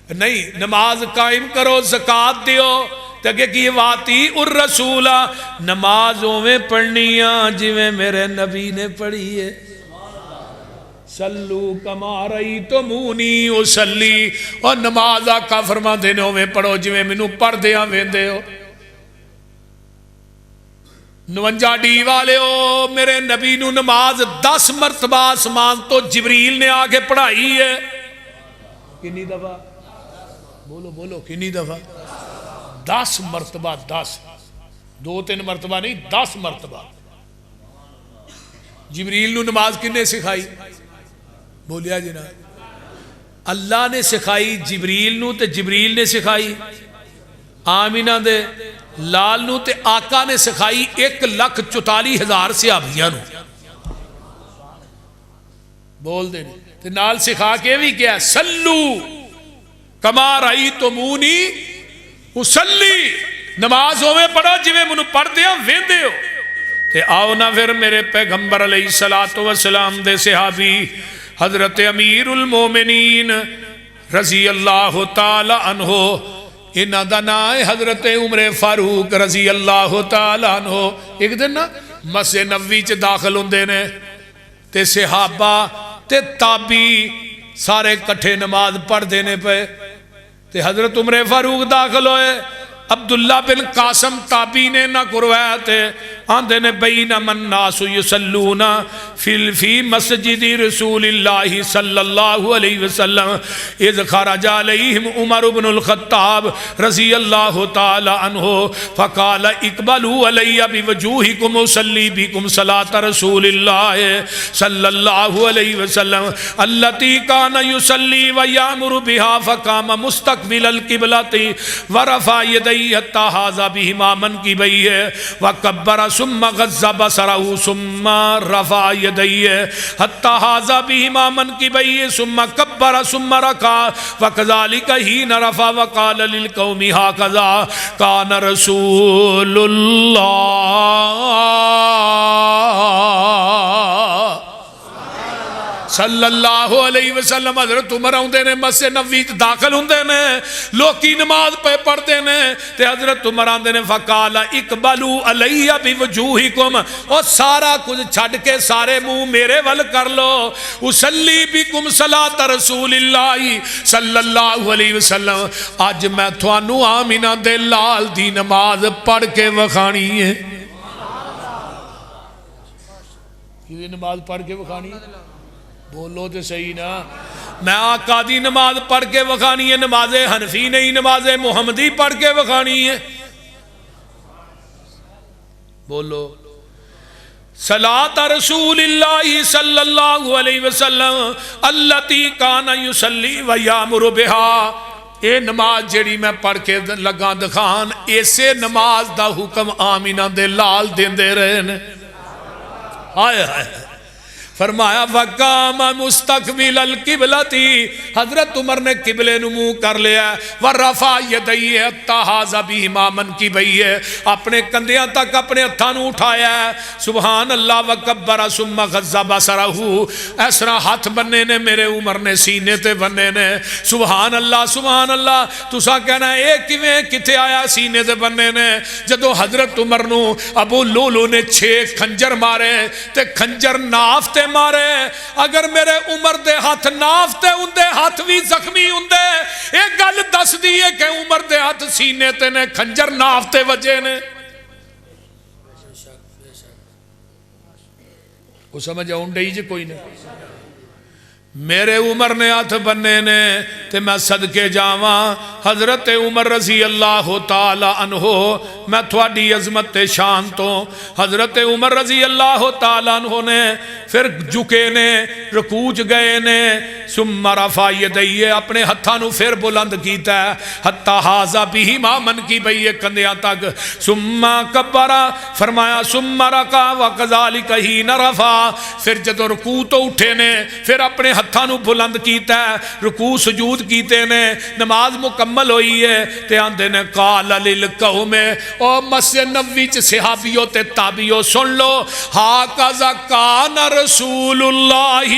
نہیں نماز قائم کرو زکاة دیو تاکہ کی واتی الرسولہ نمازوں میں پڑھنیاں جویں میرے نبی نے پڑھی ہے. سلو کما رأیتمونی اصلی اور نماز آقا فرما دینے میں پڑھو جویں منو پڑھ دیاں ویندے ہو. 59 ڈی والے ہو میرے نبی نو نماز 10 مرتبہ آسمان تو جبریل نے آگے پڑھائی ہے. کنی دفعہ بولو بولو کنی دفعہ 10 مرتبہ 10 2-3 مرتبہ نہیں 10 مرتبہ. جبریل نو نماز کنے سکھائی؟ بولیا جناب اللہ نے سکھائی جبریل نو تے جبریل نے سکھائی آمینہ دے لال نو تے آقا نے سکھائی 1,44,000 صحابیاں نو. بول دے تے نال سکھا کے بھی کیا سلو کما رأیتمونی اصلی نماز ہوئے پڑھو جویں منو پڑھ دیاں ویندے ہو. تے آؤ نہ پھر میرے پیغمبر علیہ السلام دے صحابی حضرت امیر المومنین رضی اللہ تعالی عنہ انہاں دا نام ہے حضرت عمر فاروق رضی اللہ تعالی عنہ. ایک دن نا مسجد نبوی چ داخل ہوندے نے تے صحابہ تے تابی سارے کٹھے نماز پڑھ دینے پہ تے حضرت عمر فاروق داخل ہوئے. عبداللہ بن قاسم تابی نے نہ کروایا تھے آندھے نے بینما الناس یصلون فی مسجد رسول اللہ صلی اللہ علیہ وسلم اذ خرج علیہم عمر بن الخطاب رضی اللہ تعالی عنہ فقال اقبلوا علی بوجوہکم اصلی بکم صلاة رسول اللہ صلی اللہ علیہ وسلم التی کان یصلی ویامر بها فقام مستقبل القبلۃ ورفع یدیہ یدیہ حتی حاذا بہما منکبیہ وکبر ثم غض بصرہ ثم رفع یدیہ حتی حاذا بہما منکبیہ ثم کبر ثم رکع وکذالک حین رفع وقال للقوم ہکذا کان رسول اللہ صلی اللہ علیہ وسلم. حضرت عمر آندے نے مسجد نبوی داخل ہوندے نے لوکی نماز پہ پڑھتے نے تے حضرت عمر آندے نے فقال اقبلوا علیہ بوجوہکم اور سارا کچھ چھڈ کے سارے منہ میرے ول کر لو اصلی بکم صلاۃ رسول اللہ صلی اللہ علیہ وسلم. اج میں تھانوں آمینہ دے لال دی نماز پڑھ کے وکھانی ہے. کی نماز پڑھ کے وکھانی ہے؟ بولو تو صحیح نا. میں آقا دی نماز پڑھ کے وکھانی ہے. نماز حنفی نہیں نماز محمدی پڑھ کے وکھانی ہے. بولو صلاۃ رسول اللہ صلی اللہ علیہ وسلم التی کان یصلی ویامر بہا. اے نماز جیڑی میں پڑھ کے لگا دکھان ایسے نماز دا حکم آمینہ دے لال دیندے رہے نے. آئے آئے فرمایا وقام مستقبل القبلتی. حضرت عمر نے قبلے نو منہ کر لیا ورفع یدیہ حتی حاذا بہما منکبیہ اپنے کندھیاں تک اپنے ہتھاں نو اٹھایا سبحان اللہ وکبر ثم غض بصرہ. اس طرح ہاتھ بننے نے میرے عمر نے سینے تے بننے نے سبحان اللہ سبحان اللہ. تساں کہنا اے کیویں کتے آیا سینے تے بننے نے؟ جدو حضرت عمر نو ابو لولو نے 6 کھنجر مارے تے کھنجر ناف تے مارے. اگر میرے عمر دے ہاتھ نافتے ہوندے ہاتھ بھی زخمی ہوندے. ایک گل دس دیئے کہ عمر دے ہاتھ سینے تے نے کھنجر نافتے وجے نے. کو سمجھ آؤں ڈئی جے کوئی نہیں. میرے عمر نے ہاتھ بننے نے تے میں صدقے جاواں حضرت عمر رضی اللہ تعالی عنہ. میں تھوڑی عظمت شان تو حضرت عمر رضی اللہ تعالی عنہ نے پھر جھکے نے رکوع گئے نے ثم رفع یدیہ اپنے ہتھاں نو پھر بلند کیتا ہے حتی حاذا بہما منکبیہ کندھیاں تک ثم کبر فرمایا ثم رکع وکذالک حین رفع. پھر جدو رکوع تو اٹھے نے پھر اپنے ہتھاں نو بلند کیتا ہے رکوع سجود کیتے نے نماز مکمل ہوئی ہے تے آندے نے قال للقوم او مسجد نبوی چ صحابیوں تے تابعیوں سن لو ہاکذا کان رسول اللہ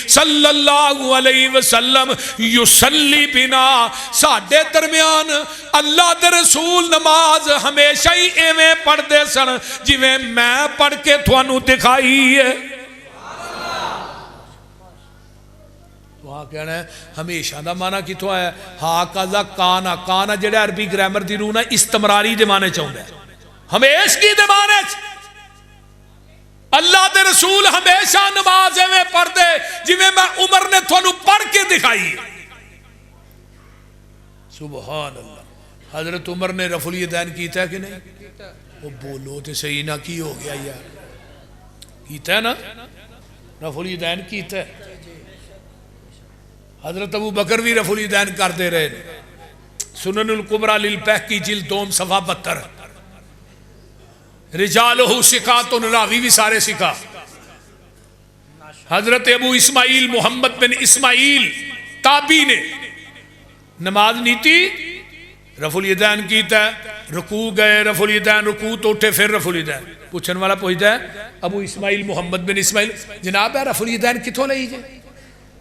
صلی اللہ علیہ وسلم یصلی بنا. ساڈے درمیان اللہ دے رسول نماز ہمیشہ ہی ایویں پڑھ دے سن جویں میں پڑھ کے تھانوں دکھائی ہے. وہاں کہنا ہے ہمیشہ دا معنی کتوں آیا ہے ہاکذا کانا. کانا جڑا عربی گرامر دی روح نا استمراری دے معنی چاہتا ہے ہمیشگی دے معنی. اللہ دے رسول ہمیشہ نماز میں پڑھ دے جویں میں عمر نے تھانوں پڑھ کے دکھائی. سبحان اللہ. حضرت عمر نے رفع الیدین کیتا ہے کہ نہیں؟ وہ بولو تے صحیح نہ کی ہو گیا یار. کیتا ہے نا رفع الیدین کیتا ہے. حضرت ابو بکر بھی رفع الیدین کر دے رہے. سنن الکبریٰ للبیہقی جلد 2 صفحہ 72. رجالہ ثقات راوی بھی سارے ثقہ. حضرت ابو اسماعیل محمد بن اسماعیل تابعی نے نماز نیتی رفع الیدین کیتا ہے. رکوع گئے رفع الیدین رکوع تو اٹھے پھر رفع الیدین. پوچھن والا پوچھتا ہے ابو اسماعیل محمد بن اسماعیل جناب ہے رفع الیدین کتوں لئی جے؟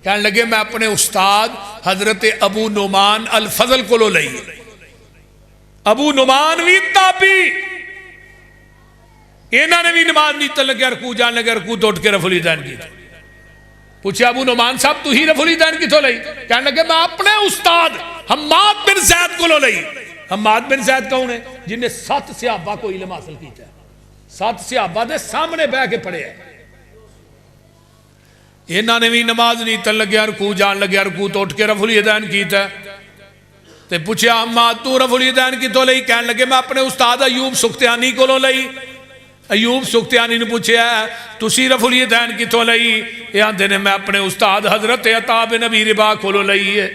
کہنے لگے میں اپنے استاد حضرت ابو نعمان الفضل کو لو لئی. ابو نعمان بھی تابعی انہوں نے بھی نماز نیتن لگے رکوع جان لگے رکوع تو اٹھ کے رفع الیدین کی. پوچھے ابو نعمان صاحب تو ہی رفع الیدین کتوں لئی؟ کہنے لگے میں اپنے استاد حماد بن زید کو لو لئی. حماد بن زید کون ہے؟ جن نے 7 صحابہ کو علم حاصل کیتا ہے. 7 صحابہ دے سامنے بیٹھ کے پڑھے ہیں. انہوں نے بھی نماز نیتن لگیا رکوع جان لگیا رکوع تو اٹھ کے رفع الیدین کیتا ہے. تے پوچھیا اما تو رفع الیدین کتوں لئی؟ کہنے لگے میں اپنے استاد ایوب سختیانی کو لئی. ایوب سختیانی نے پوچھیا تسی رفع الیدین کتوں لئی؟ یہ آندے نے میں اپنے استاد حضرت عطا بن ابی رباح کو لئی ہے.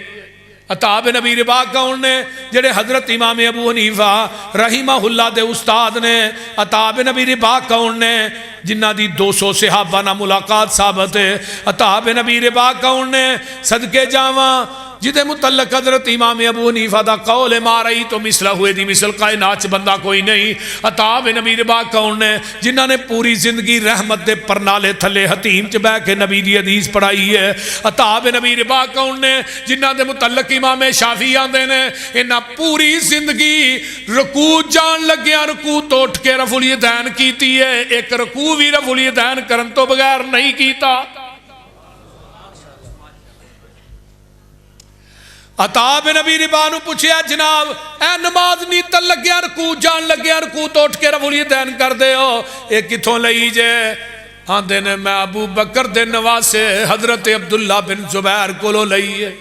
عطا بن ابی رباح کون نے؟ جڑے حضرت امام ابو حنیفہ رحمہ اللہ دے استاد نے. عطا بن ابی رباح کون نے؟ جنہ دی 200 صحابہ نہ ملاقات ثابت ہے. عطا بن ابی رباح کون نے؟ صدقے جاواں جدے متعلق حضرت امام ابو حنیفہ دا قول ہے ما رئی تو مثلہ ہوئے دی مثل کائنات چ بندہ کوئی نہیں. عطا بن ابی رباح کون نے؟ جنہ نے پوری زندگی رحمت دے پرنالے تھلے حتیم چ بیٹھ کے نبی دی حدیث پڑھائی ہے. عطا بن ابی رباح کون نے؟ جنہ دے متعلق امام شافعی آندے نے انہاں پوری زندگی رکوع جان لگیاں رکوع تو اٹھ کے رفع الیدین کیتی ہے، ایک رکوع بھی رفع الیدین کرن تو بغیر نہیں کیتا. عطا بن ابی رباح نو پوچھیا جناب اے نماز نیتن لگیا رکوع جان لگیا رکوع تو اٹھ کے رفع الیدین کر دے ہو اے کتھوں لئی جے؟ آندے نے میں ابو بکر دے نواسے حضرت عبداللہ بن زبیر کولوں لئی ہے.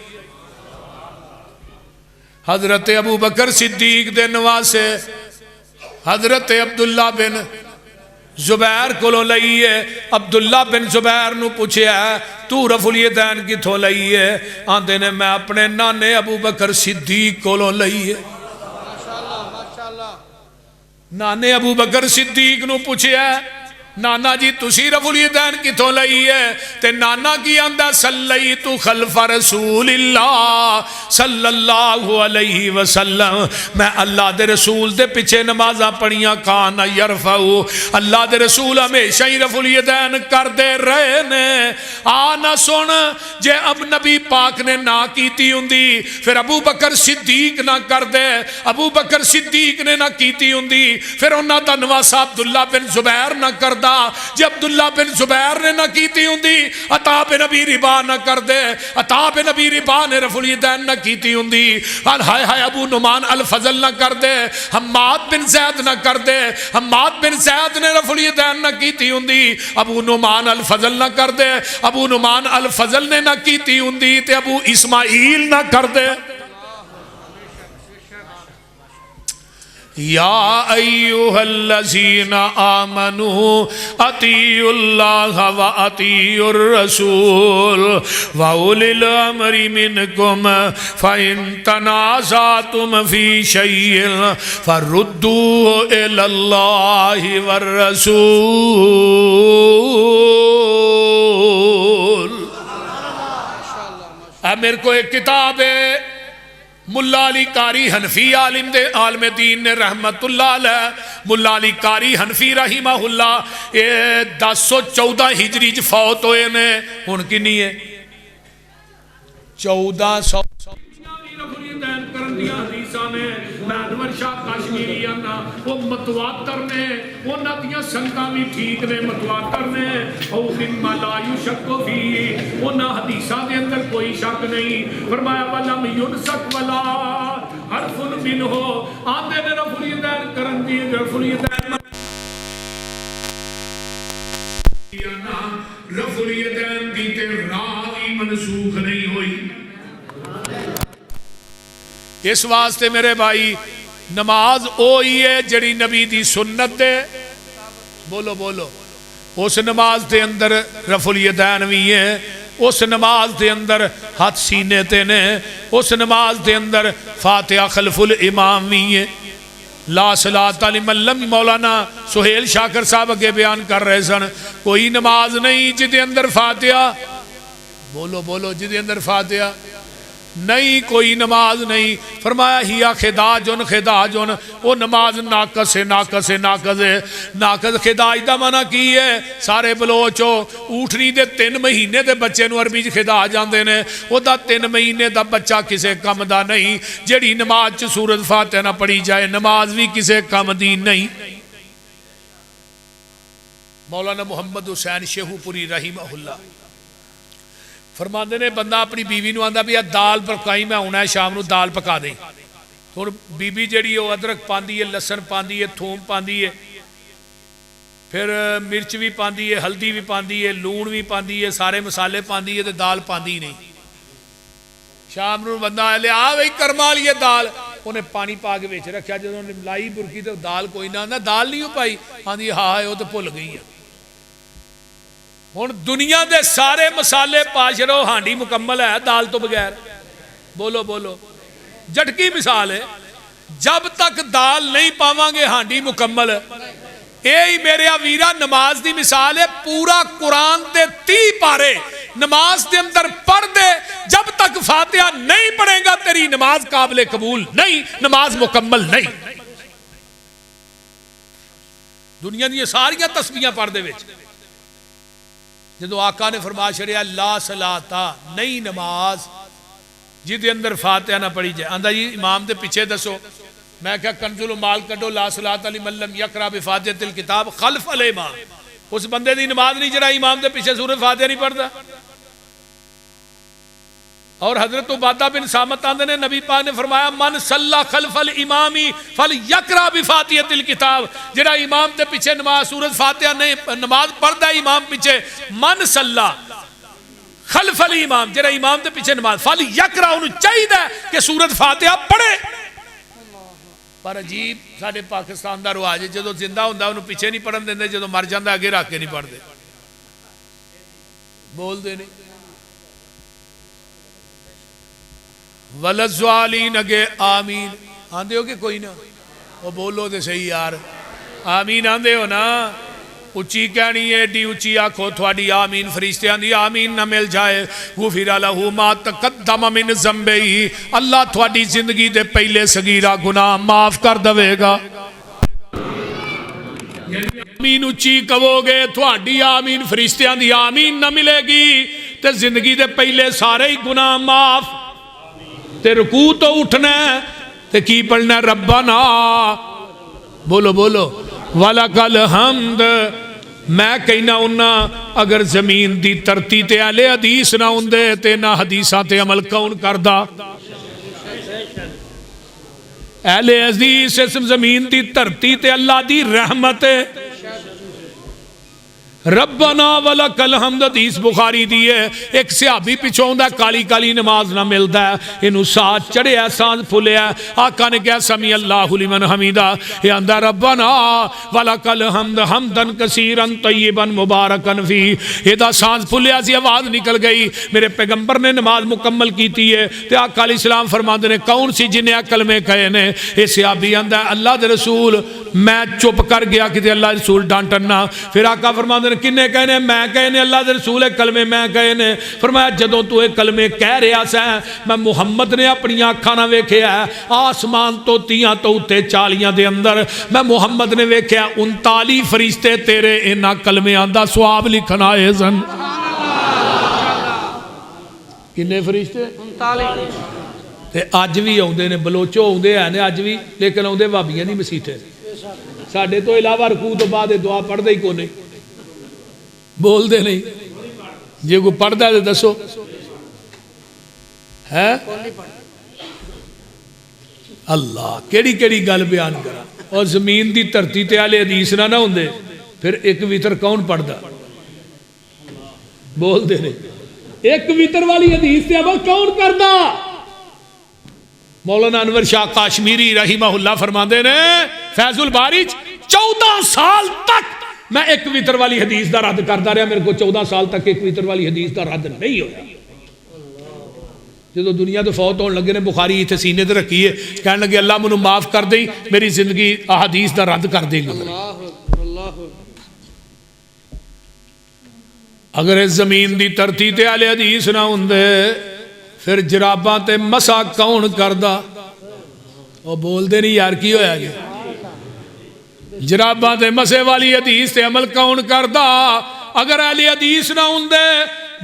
حضرت ابو بکر صدیق دے نواسے حضرت عبداللہ بن زبیر کولوں لئی ہے. عبداللہ بن زبیر نو پوچھیا ہے تو رفع الیدین کتھوں لئی ہے؟ آندے نے میں اپنے نانے ابو بکر صدیق کولوں لئی ہے. نانے ابو بکر صدیق نو پوچھیا ہے نانا جی تسی رفع الیدین کتھوں لئی ہے؟ تے نانا کی آندا صلیت خلف رسول اللہ صلی اللہ علیہ وسلم، میں اللہ دے رسول دے پیچھے نمازاں پڑھیاں کان یرفعو، اللہ دے رسول ہمیشہ ہی رفع الیدین کر دے رہے نے. آنا سن جے اب نبی پاک نے نہ کیتی ہوندی پھر ابو بکر صدیق نہ کر دے، ابو بکر صدیق نے نہ کیتی ہوندی پھر انہاں دا نواسا عبداللہ بن زبیر نہ کر دا. جب عبداللہ بن زبیر نے نہ کیتی ہوندی عطا بن ابی رباح نہ کر دے، عطا بن ابی رباح نے رفع الیدین نہ کیتی ہوندی ہائے ہائے ابو نعمان الفضل نہ کر دے، حماد بن زید نہ کر دے، حماد بن زید نے رفع الیدین نہ کیتی ہوندی ابو نعمان الفضل نہ کر دے، ابو نعمان الفضل نے نہ کیتی ہوندی تے ابو اسماعیل نہ کر دے. یا ایوہ الذین آمنوا اطیعوا اللہ و اطیعوا الرسول و اولی الامر منکم فإن تنازعتم فی شیء فردوه الی اللہ والرسول. اب میرے کو ایک کتاب ہے ملا علی قاری حنفی عالم دین نے رحمت اللہ علیہ، ملا علی قاری حنفی رحمہ اللہ 1014 ہجری چ فوت ہوئے نے. ہن کنی ہے 1400 وہ متواتر نے انہاں دیاں سنگاں بھی ٹھیک نے متواتر نے او مما لا یشک فی انہاں حدیثاں دے اندر کوئی شک نہیں. فرمایا ولم ینسک ولا حرف منہ آندے نے رفع الیدین کرن دی رفع الیدین دی تے راوی منسوخ نہیں ہوئی. اس واسطے میرے بھائی نماز اوہی ہے جڑی نبی دی سنت دے بولو بولو اس نماز دے اندر رفع الیدین بھی ہے، اس نماز دے اندر ہاتھ سینے تے نے، اس نماز دے اندر فاتحہ خلف الامام بھی ہے. لا صلاۃ لمن لم مولانا سہیل شاکر صاحب اگے بیان کر رہے سن کوئی نماز نہیں جدے اندر فاتحہ بولو بولو جدے اندر فاتحہ نہیں، کوئی نماز نہیں. فرمایا ہیا خداجن خداجن وہ نماز ناقص ہے ناقص ہے ناقص ہے ناقص. خداج دا معنی کی ہے سارے بلوچو اونٹنی دے 3 مہینے دے بچے نو عربی چ خداج آندے نے، او دا 3 مہینے دا بچہ کسے کم دا نہیں. جڑی نماز چ سورۃ فاتحہ نہ پڑھی جائے نماز بھی کسے کم دی نہیں. مولانا محمد حسین شیخو پوری رحمہ اللہ فرماندے نے بندہ اپنی بیوی نو آندا بھی دال پکائی میں ہونا ہے شام نو دال پکا دیں. ہن بیوی جڑی ہے ادرک پاندی ہے لسن پاندی ہے تھوم پاندی ہے پھر مرچ بھی پاندی ہے ہلدی بھی پاندی ہے لون بھی پاندی ہے سارے مسالے پاندی ہے تے دال پاندی نہیں. شام نو بندہ لے آ بھائی کرما لیے دال انہیں پانی پا کے وچ رکھیا جدوں نے ملائی برکی تے دال کوئی نہ آندا دال نہیں پائی آندی ہاں او تے بھل گئی ہے. ہن دنیا دے سارے مسالے پا چھڑو ہانڈی مکمل ہے دال تو بغیر بولو بولو جٹکی مثال ہے جب تک دال نہیں پاواں گے ہانڈی مکمل اے میرے ویرا نماز دی مثال ہے پورا قرآن دے 30 پارے نماز دے اندر پڑھ دے جب تک فاتحہ نہیں پڑھے گا تیری نماز قابل قبول نہیں نماز مکمل نہیں دنیا دی ساریاں تسبیحاں پڑھ دے وچ جدو آقا نے فرما چھڑیا لا صلاۃ نہیں نماز جدے اندر فاتحہ نہ پڑھی جائے آندا جی امام دے پیچھے دسو میں کہا کنز المال کڈو لا صلاۃ لمن لم یقرأ بفاتحۃ الکتاب خلف الامام اس بندے دی نماز نہیں جڑا امام دے پیچھے سورۃ فاتحہ نہیں پڑھدا اور حضرت عبادہ بن صامت آندے نے نبی پاک نے فرمایا من صلی خلف الامام فلیقرأ بفاتحۃ الکتاب جڑا امام دے پیچھے نماز سورۃ فاتحہ نہیں نماز پڑھدا ہے امام پیچھے من صلی خلف الامام جڑا امام دے پیچھے نماز فلیقرأ انہوں چاہیے کہ سورۃ فاتحہ پڑھے پر عجیب ساڈے پاکستان دا رواج ہے جدو زندہ ہوندا انہوں پیچھے نہیں پڑھن دیندے جدو مر جاندا اگے رکھ کے نہیں پڑھدے بول دے نہیں وللضالین اگے آمین آندے ہو کہ کوئی نہ وہ بولو دے صحیح یار آمین آندے ہو نا اچھی کہنی ہے ایڈی اچھی آنکھو تھوڑی آمین فرشتیاں دی آمین نہ مل جائے غفر لہ ما تقدم من ذنبہ اللہ تھوڑی زندگی دے پہلے صغیرہ گناہ معاف کر دوے گا آمین اچھی کہو گے تھوڑی آمین فرشتیاں دی آمین نہ ملے گی تے زندگی دے پہلے سارے ہی گناہ معاف تے رکوع تو اٹھنا ہے تے کی پڑھنا ربنا بولو بولو وَلَكَ الْحَمْدُ میں کہنا ہونا اگر زمین دی ترتی تے اہل حدیث نہ ہوندے تے نہ حدیثاں تے عمل کون کردا اہل حدیث اسم زمین دی ترتی تے اللہ دی رحمت ربنا ولک الحمد حدیث بخاری دی ہے ایک صحابی پیچھے ہوندا کالی کالی نماز نہ ملدا ہے اینو ساتھ چڑھیا سانس پھلیا آقا نے کہا سمی اللہ لمن حمیدہ یہ آندا ربنا ولک الحمد حمدن کثیرا طیبا مبارکا فی یہ دا سانس پھلیا سی آواز نکل گئی میرے پیغمبر نے نماز مکمل کیتی ہے تے آقا علیہ السلام فرماندے نے کون سی جنہیں کلمے کہے نے یہ صحابی آندا اللہ دے رسول میں چپ کر گیا کہ اللہ رسول ڈانٹن نہ پھر آقا فرماندے نے کنے کہنے میں کہنے اللہ دے رسول کلمے میں کہنے فرمایا جدوں تو ایک کلمے کہہ رہا سا میں محمد نے اپنی آنکھاں نہ ویکھیا ہے آسمان تو تیاں تو اتے چالیاں دے اندر میں محمد نے ویکھیا 39 فرشتے تیرے انہاں کلمیاں دا ثواب لکھن آئے سن کنے فرشتے 39 تے اج بھی اوندے نے بلوچو اوندے ہیں نے اج بھی لیکن اوندے بھابیاں نہیں مسیٹے ساڈے تو علاوہ رکوع تو بعد دعا پڑھدے ہی کوئی نہیں بول دے نہیں جی کوئی پڑھدا ہے دسو ہے اللہ کیڑی کیڑی گل بیان کرا اور زمین دی دھرتی تے اہل حدیث نہ ہوندے پھر ایک وتر کون پڑھدا بول دے نہیں ایک وتر والی حدیث تے عمل کون کردا مولانا انور شاہ کاشمیری رحمہ اللہ فرماندے نے فیض الباری 14 سال تک میں ایک وتر والی حدیث دا رد کرتا رہا میرے کو 14 سال تک ایک وتر والی حدیث دا رد نہیں ہویا جدو دنیا تو فوت ہونے لگے نے بخاری اتنے سینے تے رکھی ہے کہنے لگے اللہ منو معاف کر دے میری زندگی احادیث دا رد کر دے گی اگر اس زمین دی ترتی تے اہل حدیث نہ ہوندے پھر جراباں تے مسا کون کردا وہ بول دے نہیں یار کی ہویا گیا جراباں تے مسے والی حدیث تے عمل کون کردا اگر اہل حدیث نہ ہوندے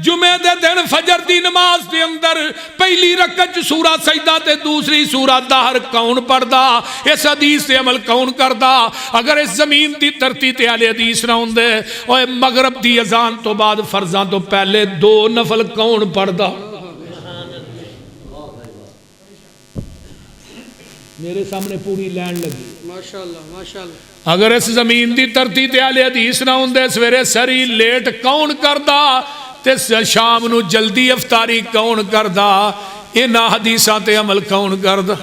جمعے دے دن فجر دی نماز دے اندر پہلی رکعت سورہ سجدہ تے دوسری سورہ دہر کون پڑھدا اس حدیث تے عمل کون کردا اگر اس زمین دی دھرتی تے اہل حدیث نہ ہوندے اوے مغرب دی اذان تو بعد فرضاں تو پہلے 2 نفل کون پڑھدا میرے سامنے پوری لین لگی ماشاءاللہ ماشاءاللہ اگر اس زمین دی دھرتی تے اہل حدیث نہ ہوندے سویرے سری لیٹ کون کردا تے شام نو جلدی افطاری کون کردا انہاں حدیثاں تے عمل کون کردا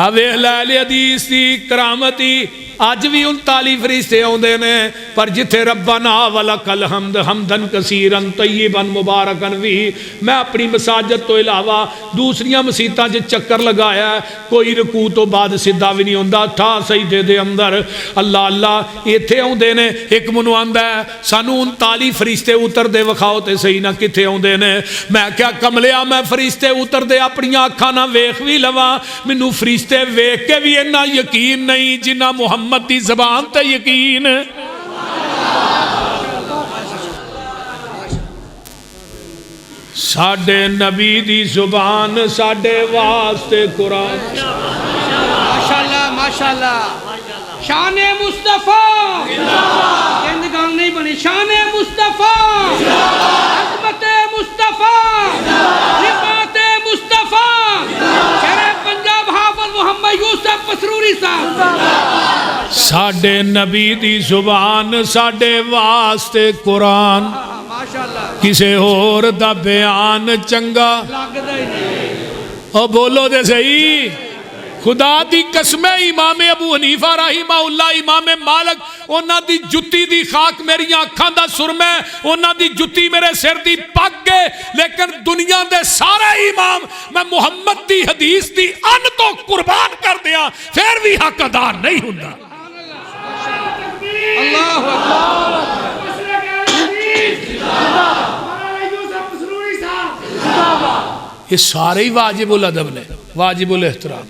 اوے اہل حدیث دی کرامتی اج بھی 39 فرشتے آندے نے پر جتھے ربنا ولکل حمد حمدن کثیرن طیبا مبارکن فی میں اپنی مساجد تو علاوہ دوسریاں مسیتاں چکر لگایا ہے کوئی رکوع تو بعد سیدھا بھی نہیں ہوندا تھا سجدے دے اندر اللہ اللہ ایتھے آندے نے ایک منو آندا ہے سانو 39 فرشتے اتر دے وکھاؤ تے صحیح نہ کتھے آندے نے میں کیا کملیا میں فرشتے اتر دے اپنی اکھاں نہ ویکھ وی لواں مینوں فرشتے ویکھ کے بھی اتنا یقین نہیں جنہ محمد دی زبان تے یقین ساڈے نبی دی زبان ساڈے واسطے قرآن ماشاءاللہ ماشاءاللہ شان مصطفیٰ زندگان نہیں بنی شان مصطفیٰ عظمت مصطفیٰ رفعت مصطفیٰ شہر پنجاب حافظ محمد یوسف پسروری صاحب ساڈے نبی دی زبان ساڈے واسطے قرآن کسے اور دا بیان چنگا او بولو دے صحیح خدا دی قسم امام ابو حنیفہ رحمہ اللہ امام مالک اونا دی جتی دی خاک میری آنکھاں دا سرمے اونا دی جتی میرے سر دی پک گئے لیکن دنیا دے سارے امام میں محمد دی حدیث دی ان تو قربان کر دیا پھر بھی حق ادا نہیں ہوندہ اللہ اکبر یہ سارے ہی واجب الادب نے واجب الاحترام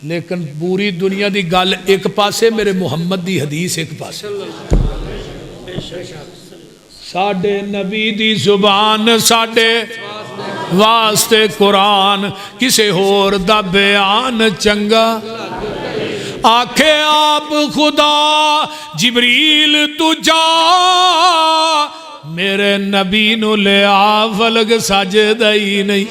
لیکن پوری دنیا دی گل ایک پاسے میرے محمد دی حدیث ایک پاسے ساڈے نبی دی زبان ساڈے واسطے قرآن کسے ہور دا بیان چنگا آکھے آپ خدا جبریل تو جا میرے نبی نو لے آ فلک سجدہ ہی نہیں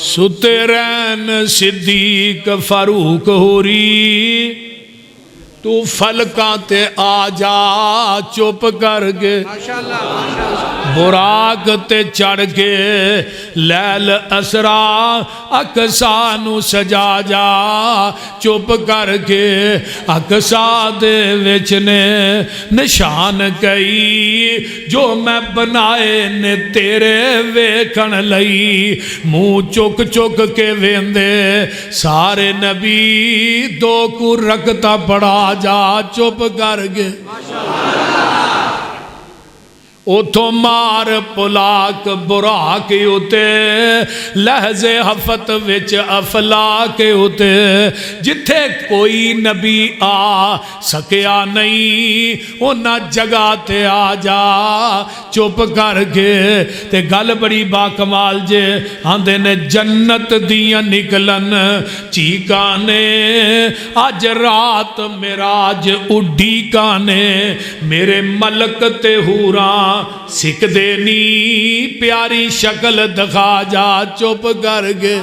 ستے رہن صدیق فاروق ہوری تو فلکاں تے آ جا چپ کر کے براق تے چڑھ کے لیل اسرا اقصانو سجا جا چپ کر کے اقصا دے وچنے نشان کئی جو میں بنائے نے تیرے ویکھن لئی منہ چک چک کے ویندے سارے نبی دو کو رکھتا پڑا جا چپ کر کے اتھو مار پلاک برا کے ہوتے لہزے حفت وچ افلا کے ہوتے جتھے کوئی نبی آ سکیا نہیں اونا جگہ تے آ جا چپ کر کے تے گل بڑی باکمال جے آندے نے جنت دیاں نکلن چیکانے آج رات میراج اڈی کانے میرے ملک تے ہوراں سکھ دینی پیاری شکل دکھا جا چپ کر گے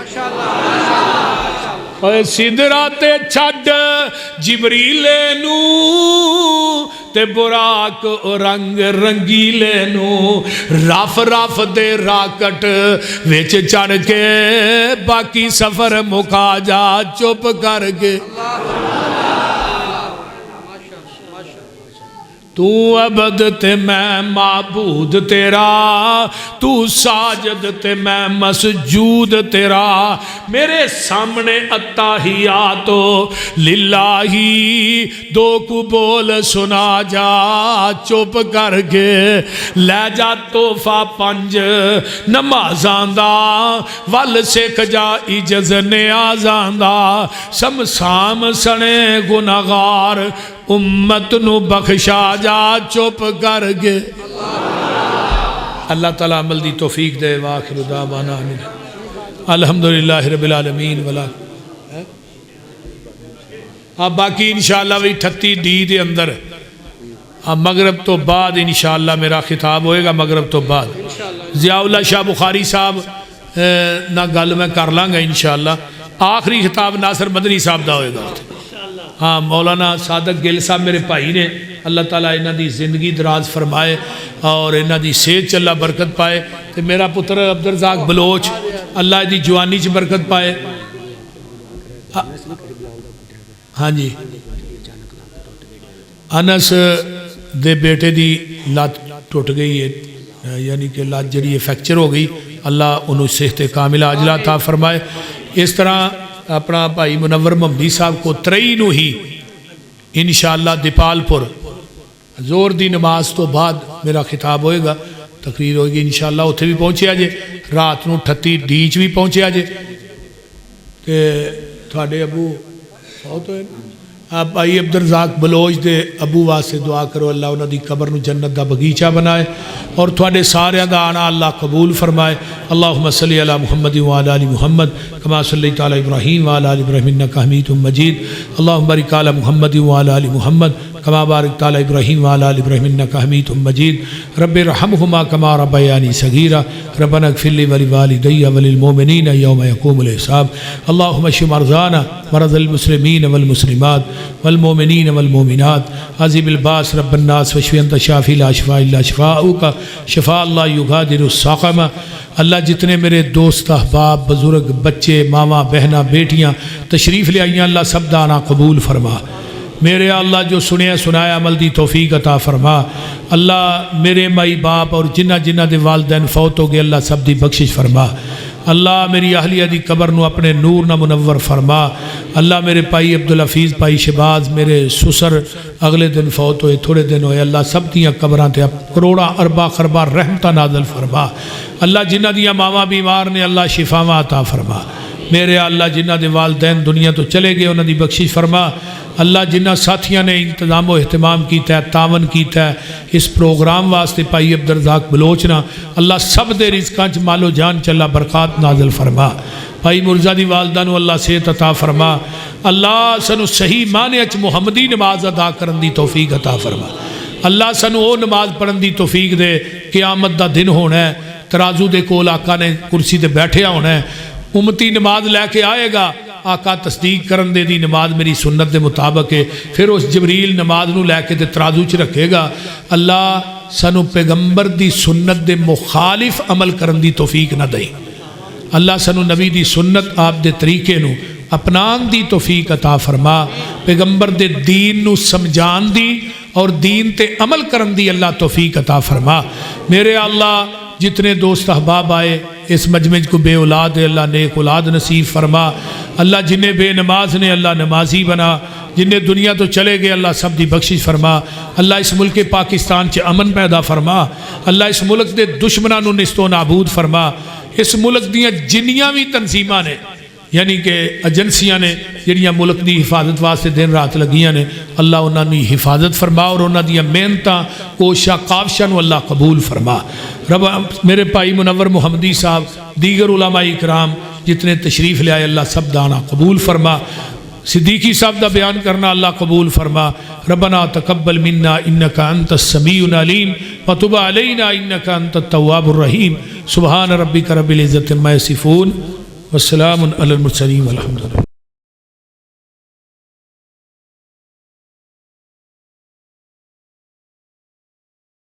سدرا تے چھڈ جبریلے نو تے براق رنگ رنگیلے نو رف رف دے راکٹ وچ چڑھ کے باقی سفر مکا جا چپ کر کے تو عبد تے میں معبود تیرا تو ساجد تے میں مسجود تیرا میرے سامنے التحیات للہی دو کو بول سنا جا چپ کر کے لے جا توفہ پنج نمازاں دا ول سکھ جا اجز نیازاں دا سمسام سنے گناہگار امت نو بخشا جا چپ کر گے اللہ تعالیٰ عمل دی توفیق دے وآخر دعوانا الحمدللہ رب العالمین اب باقی انشاءاللہ وہی 38 ڈی دے اندر اب مغرب تو بعد انشاءاللہ میرا خطاب ہوئے گا مغرب تو بعد ضیاء اللہ شاہ بخاری صاحب نہ گل میں کر لانگا انشاءاللہ آخری خطاب ناصر مدنی صاحب دا ہوئے گا ہاں مولانا صادق گل صاحب میرے بھائی نے اللہ تعالیٰ انہاں دی زندگی دراز فرمائے اور انہاں دی صحت چ اللہ برکت پائے تو میرا پتر عبدالرزاق بلوچ اللہ دی جوانی چ برکت پائے ہاں جی انس دے بیٹے دی لات ٹوٹ گئی ہے، یعنی کہ لات جڑی ہے فریکچر ہو گئی، اللہ انہوں صحت کاملہ عاجلہ عطا فرمائے۔ اس طرح اپنا بھائی منور محمدی صاحب کو 23 نو ہی انشاءاللہ دیپال پور زور دی نماز تو بعد میرا خطاب ہوئے گا، تقریر ہوئے گی انشاءاللہ، اتھے بھی پہنچے آجے، رات نو 38 ڈیچ بھی پہنچے آجے۔ کہ تھوڑے ابو بہت ہوئے آپ بھائی عبدالرزاق بلوچ دے ابو واسطے دعا کرو اللہ انہوں دی قبر نو جنت دا بغیچہ بنائے، اور تھوڑے سارے دا آنا اللہ قبول فرمائے۔ اللہم صلی علی محمد وعلی آل محمد کما صلیت علی ابراہیم وعلی آل ابراہیم انک حمید مجید، اللہم بارک علی محمد وعلی آل محمد کما بارکت علی ابراہیم وعلی آل ابراہیم انک حمید مجید، رب ارحمہما کما ربیانی صغیرا، ربنا اغفر لی ولوالدی وللمؤمنین یوم یقوم الحساب، اللہم اشف مرضانا مرض المسلمین والمسلمات والمؤمنین والمؤمنات، عذب الباس رب الناس واشف انت شافی لا شفاء الا شفاؤک شفاء لا یغادر سقما۔ اللہ جتنے میرے دوست احباب بزرگ بچے ماما بہنہ بیٹیاں تشریف لے آئیاں اللہ سب دانا قبول فرما، میرے اللہ جو سنیا سنایا عمل دی توفیق عطا فرما، اللہ میرے مائی باپ اور جنہ جنہ دے والدین فوت ہو گئے اللہ سب دی بخشش فرما، اللہ میری اہلیہ دی قبر نو اپنے نور نہ منور فرما، اللہ میرے پائی عبدالحفیظ پائی شباز میرے سسر اگلے دن فوت ہوئے تھوڑے دن ہوئے، اللہ سب دیاں قبران تے کروڑا اربا خربا رحمتہ نازل فرما، اللہ جنہ دیاں ماما بیمار نے اللہ شفاواں عطا فرما، میرے اللہ جنہ دے والدین دنیا تو چلے گئے انہوں دی بخشش فرما، اللہ جنہ ساتھیاں نے انتظام و اہتمام کیتا ہے تعاون کیتا ہے اس پروگرام واسطے پائی عبدالرزاق بلوچنا، اللہ سب دے رزقاں چ مال و جان چلا برکات نازل فرما، بھائی مرزا دی والدہ نو اللہ صحت عطا فرما، اللہ سنو صحیح معنی اچ محمدی نماز ادا کرن دی توفیق عطا فرما، اللہ سنو او نماز پڑھن دی توفیق دے، قیامت دا دن ہونا ہے ترازو دے کول آقا نے کرسی دے بیٹھے ہونا ہے، امتی نماز لے کے آئے گا، آقا تصدیق کرن دے دی نماز میری سنت دے مطابق ہے، پھر اس جبریل نماز نو لے کے دے ترازو چ رکھے گا، اللہ سنو پیغمبر دی سنت دے مخالف عمل کرن دی توفیق نہ دیں، اللہ سنو نبی دی سنت آپ دے طریقے نو اپنان دی توفیق عطا فرما، پیغمبر دے دین نو سمجھان دی اور دین تے عمل کرن دی اللہ توفیق عطا فرما، میرے اللہ جتنے دوست احباب آئے اس مجمع کو بے اولاد ہے اللہ نیک اولاد نصیب فرما، اللہ جنہیں بے نماز نے اللہ نمازی بنا، جنہیں دنیا تو چلے گئے اللہ سب دی بخشش فرما، اللہ اس ملک پاکستان چ امن پیدا فرما، اللہ اس ملک دے دشمنوں نو نست و نابود فرما، اس ملک دیاں جنیاں بھی تنظیماں نے یعنی کہ ایجنسیاں نے جڑیاں ملک دی حفاظت واسطے دن رات لگیاں نے، اللہ انہاں دی حفاظت فرما اور انہاں دیاں محنتاں کوشاں کاوشاں نو اللہ قبول فرما، رب میرے بھائی منور محمدی صاحب دیگر علماء اکرام جتنے تشریف لے آئے اللہ سب دانا قبول فرما، صدیقی صاحب دا بیان کرنا اللہ قبول فرما، ربنا تقبل منا انک انت السمیع العلیم وتب علینا انک انت التواب الرحیم، سبحان ربک رب العزت عما یصفون والسلام علی المرسلین والحمد للہ۔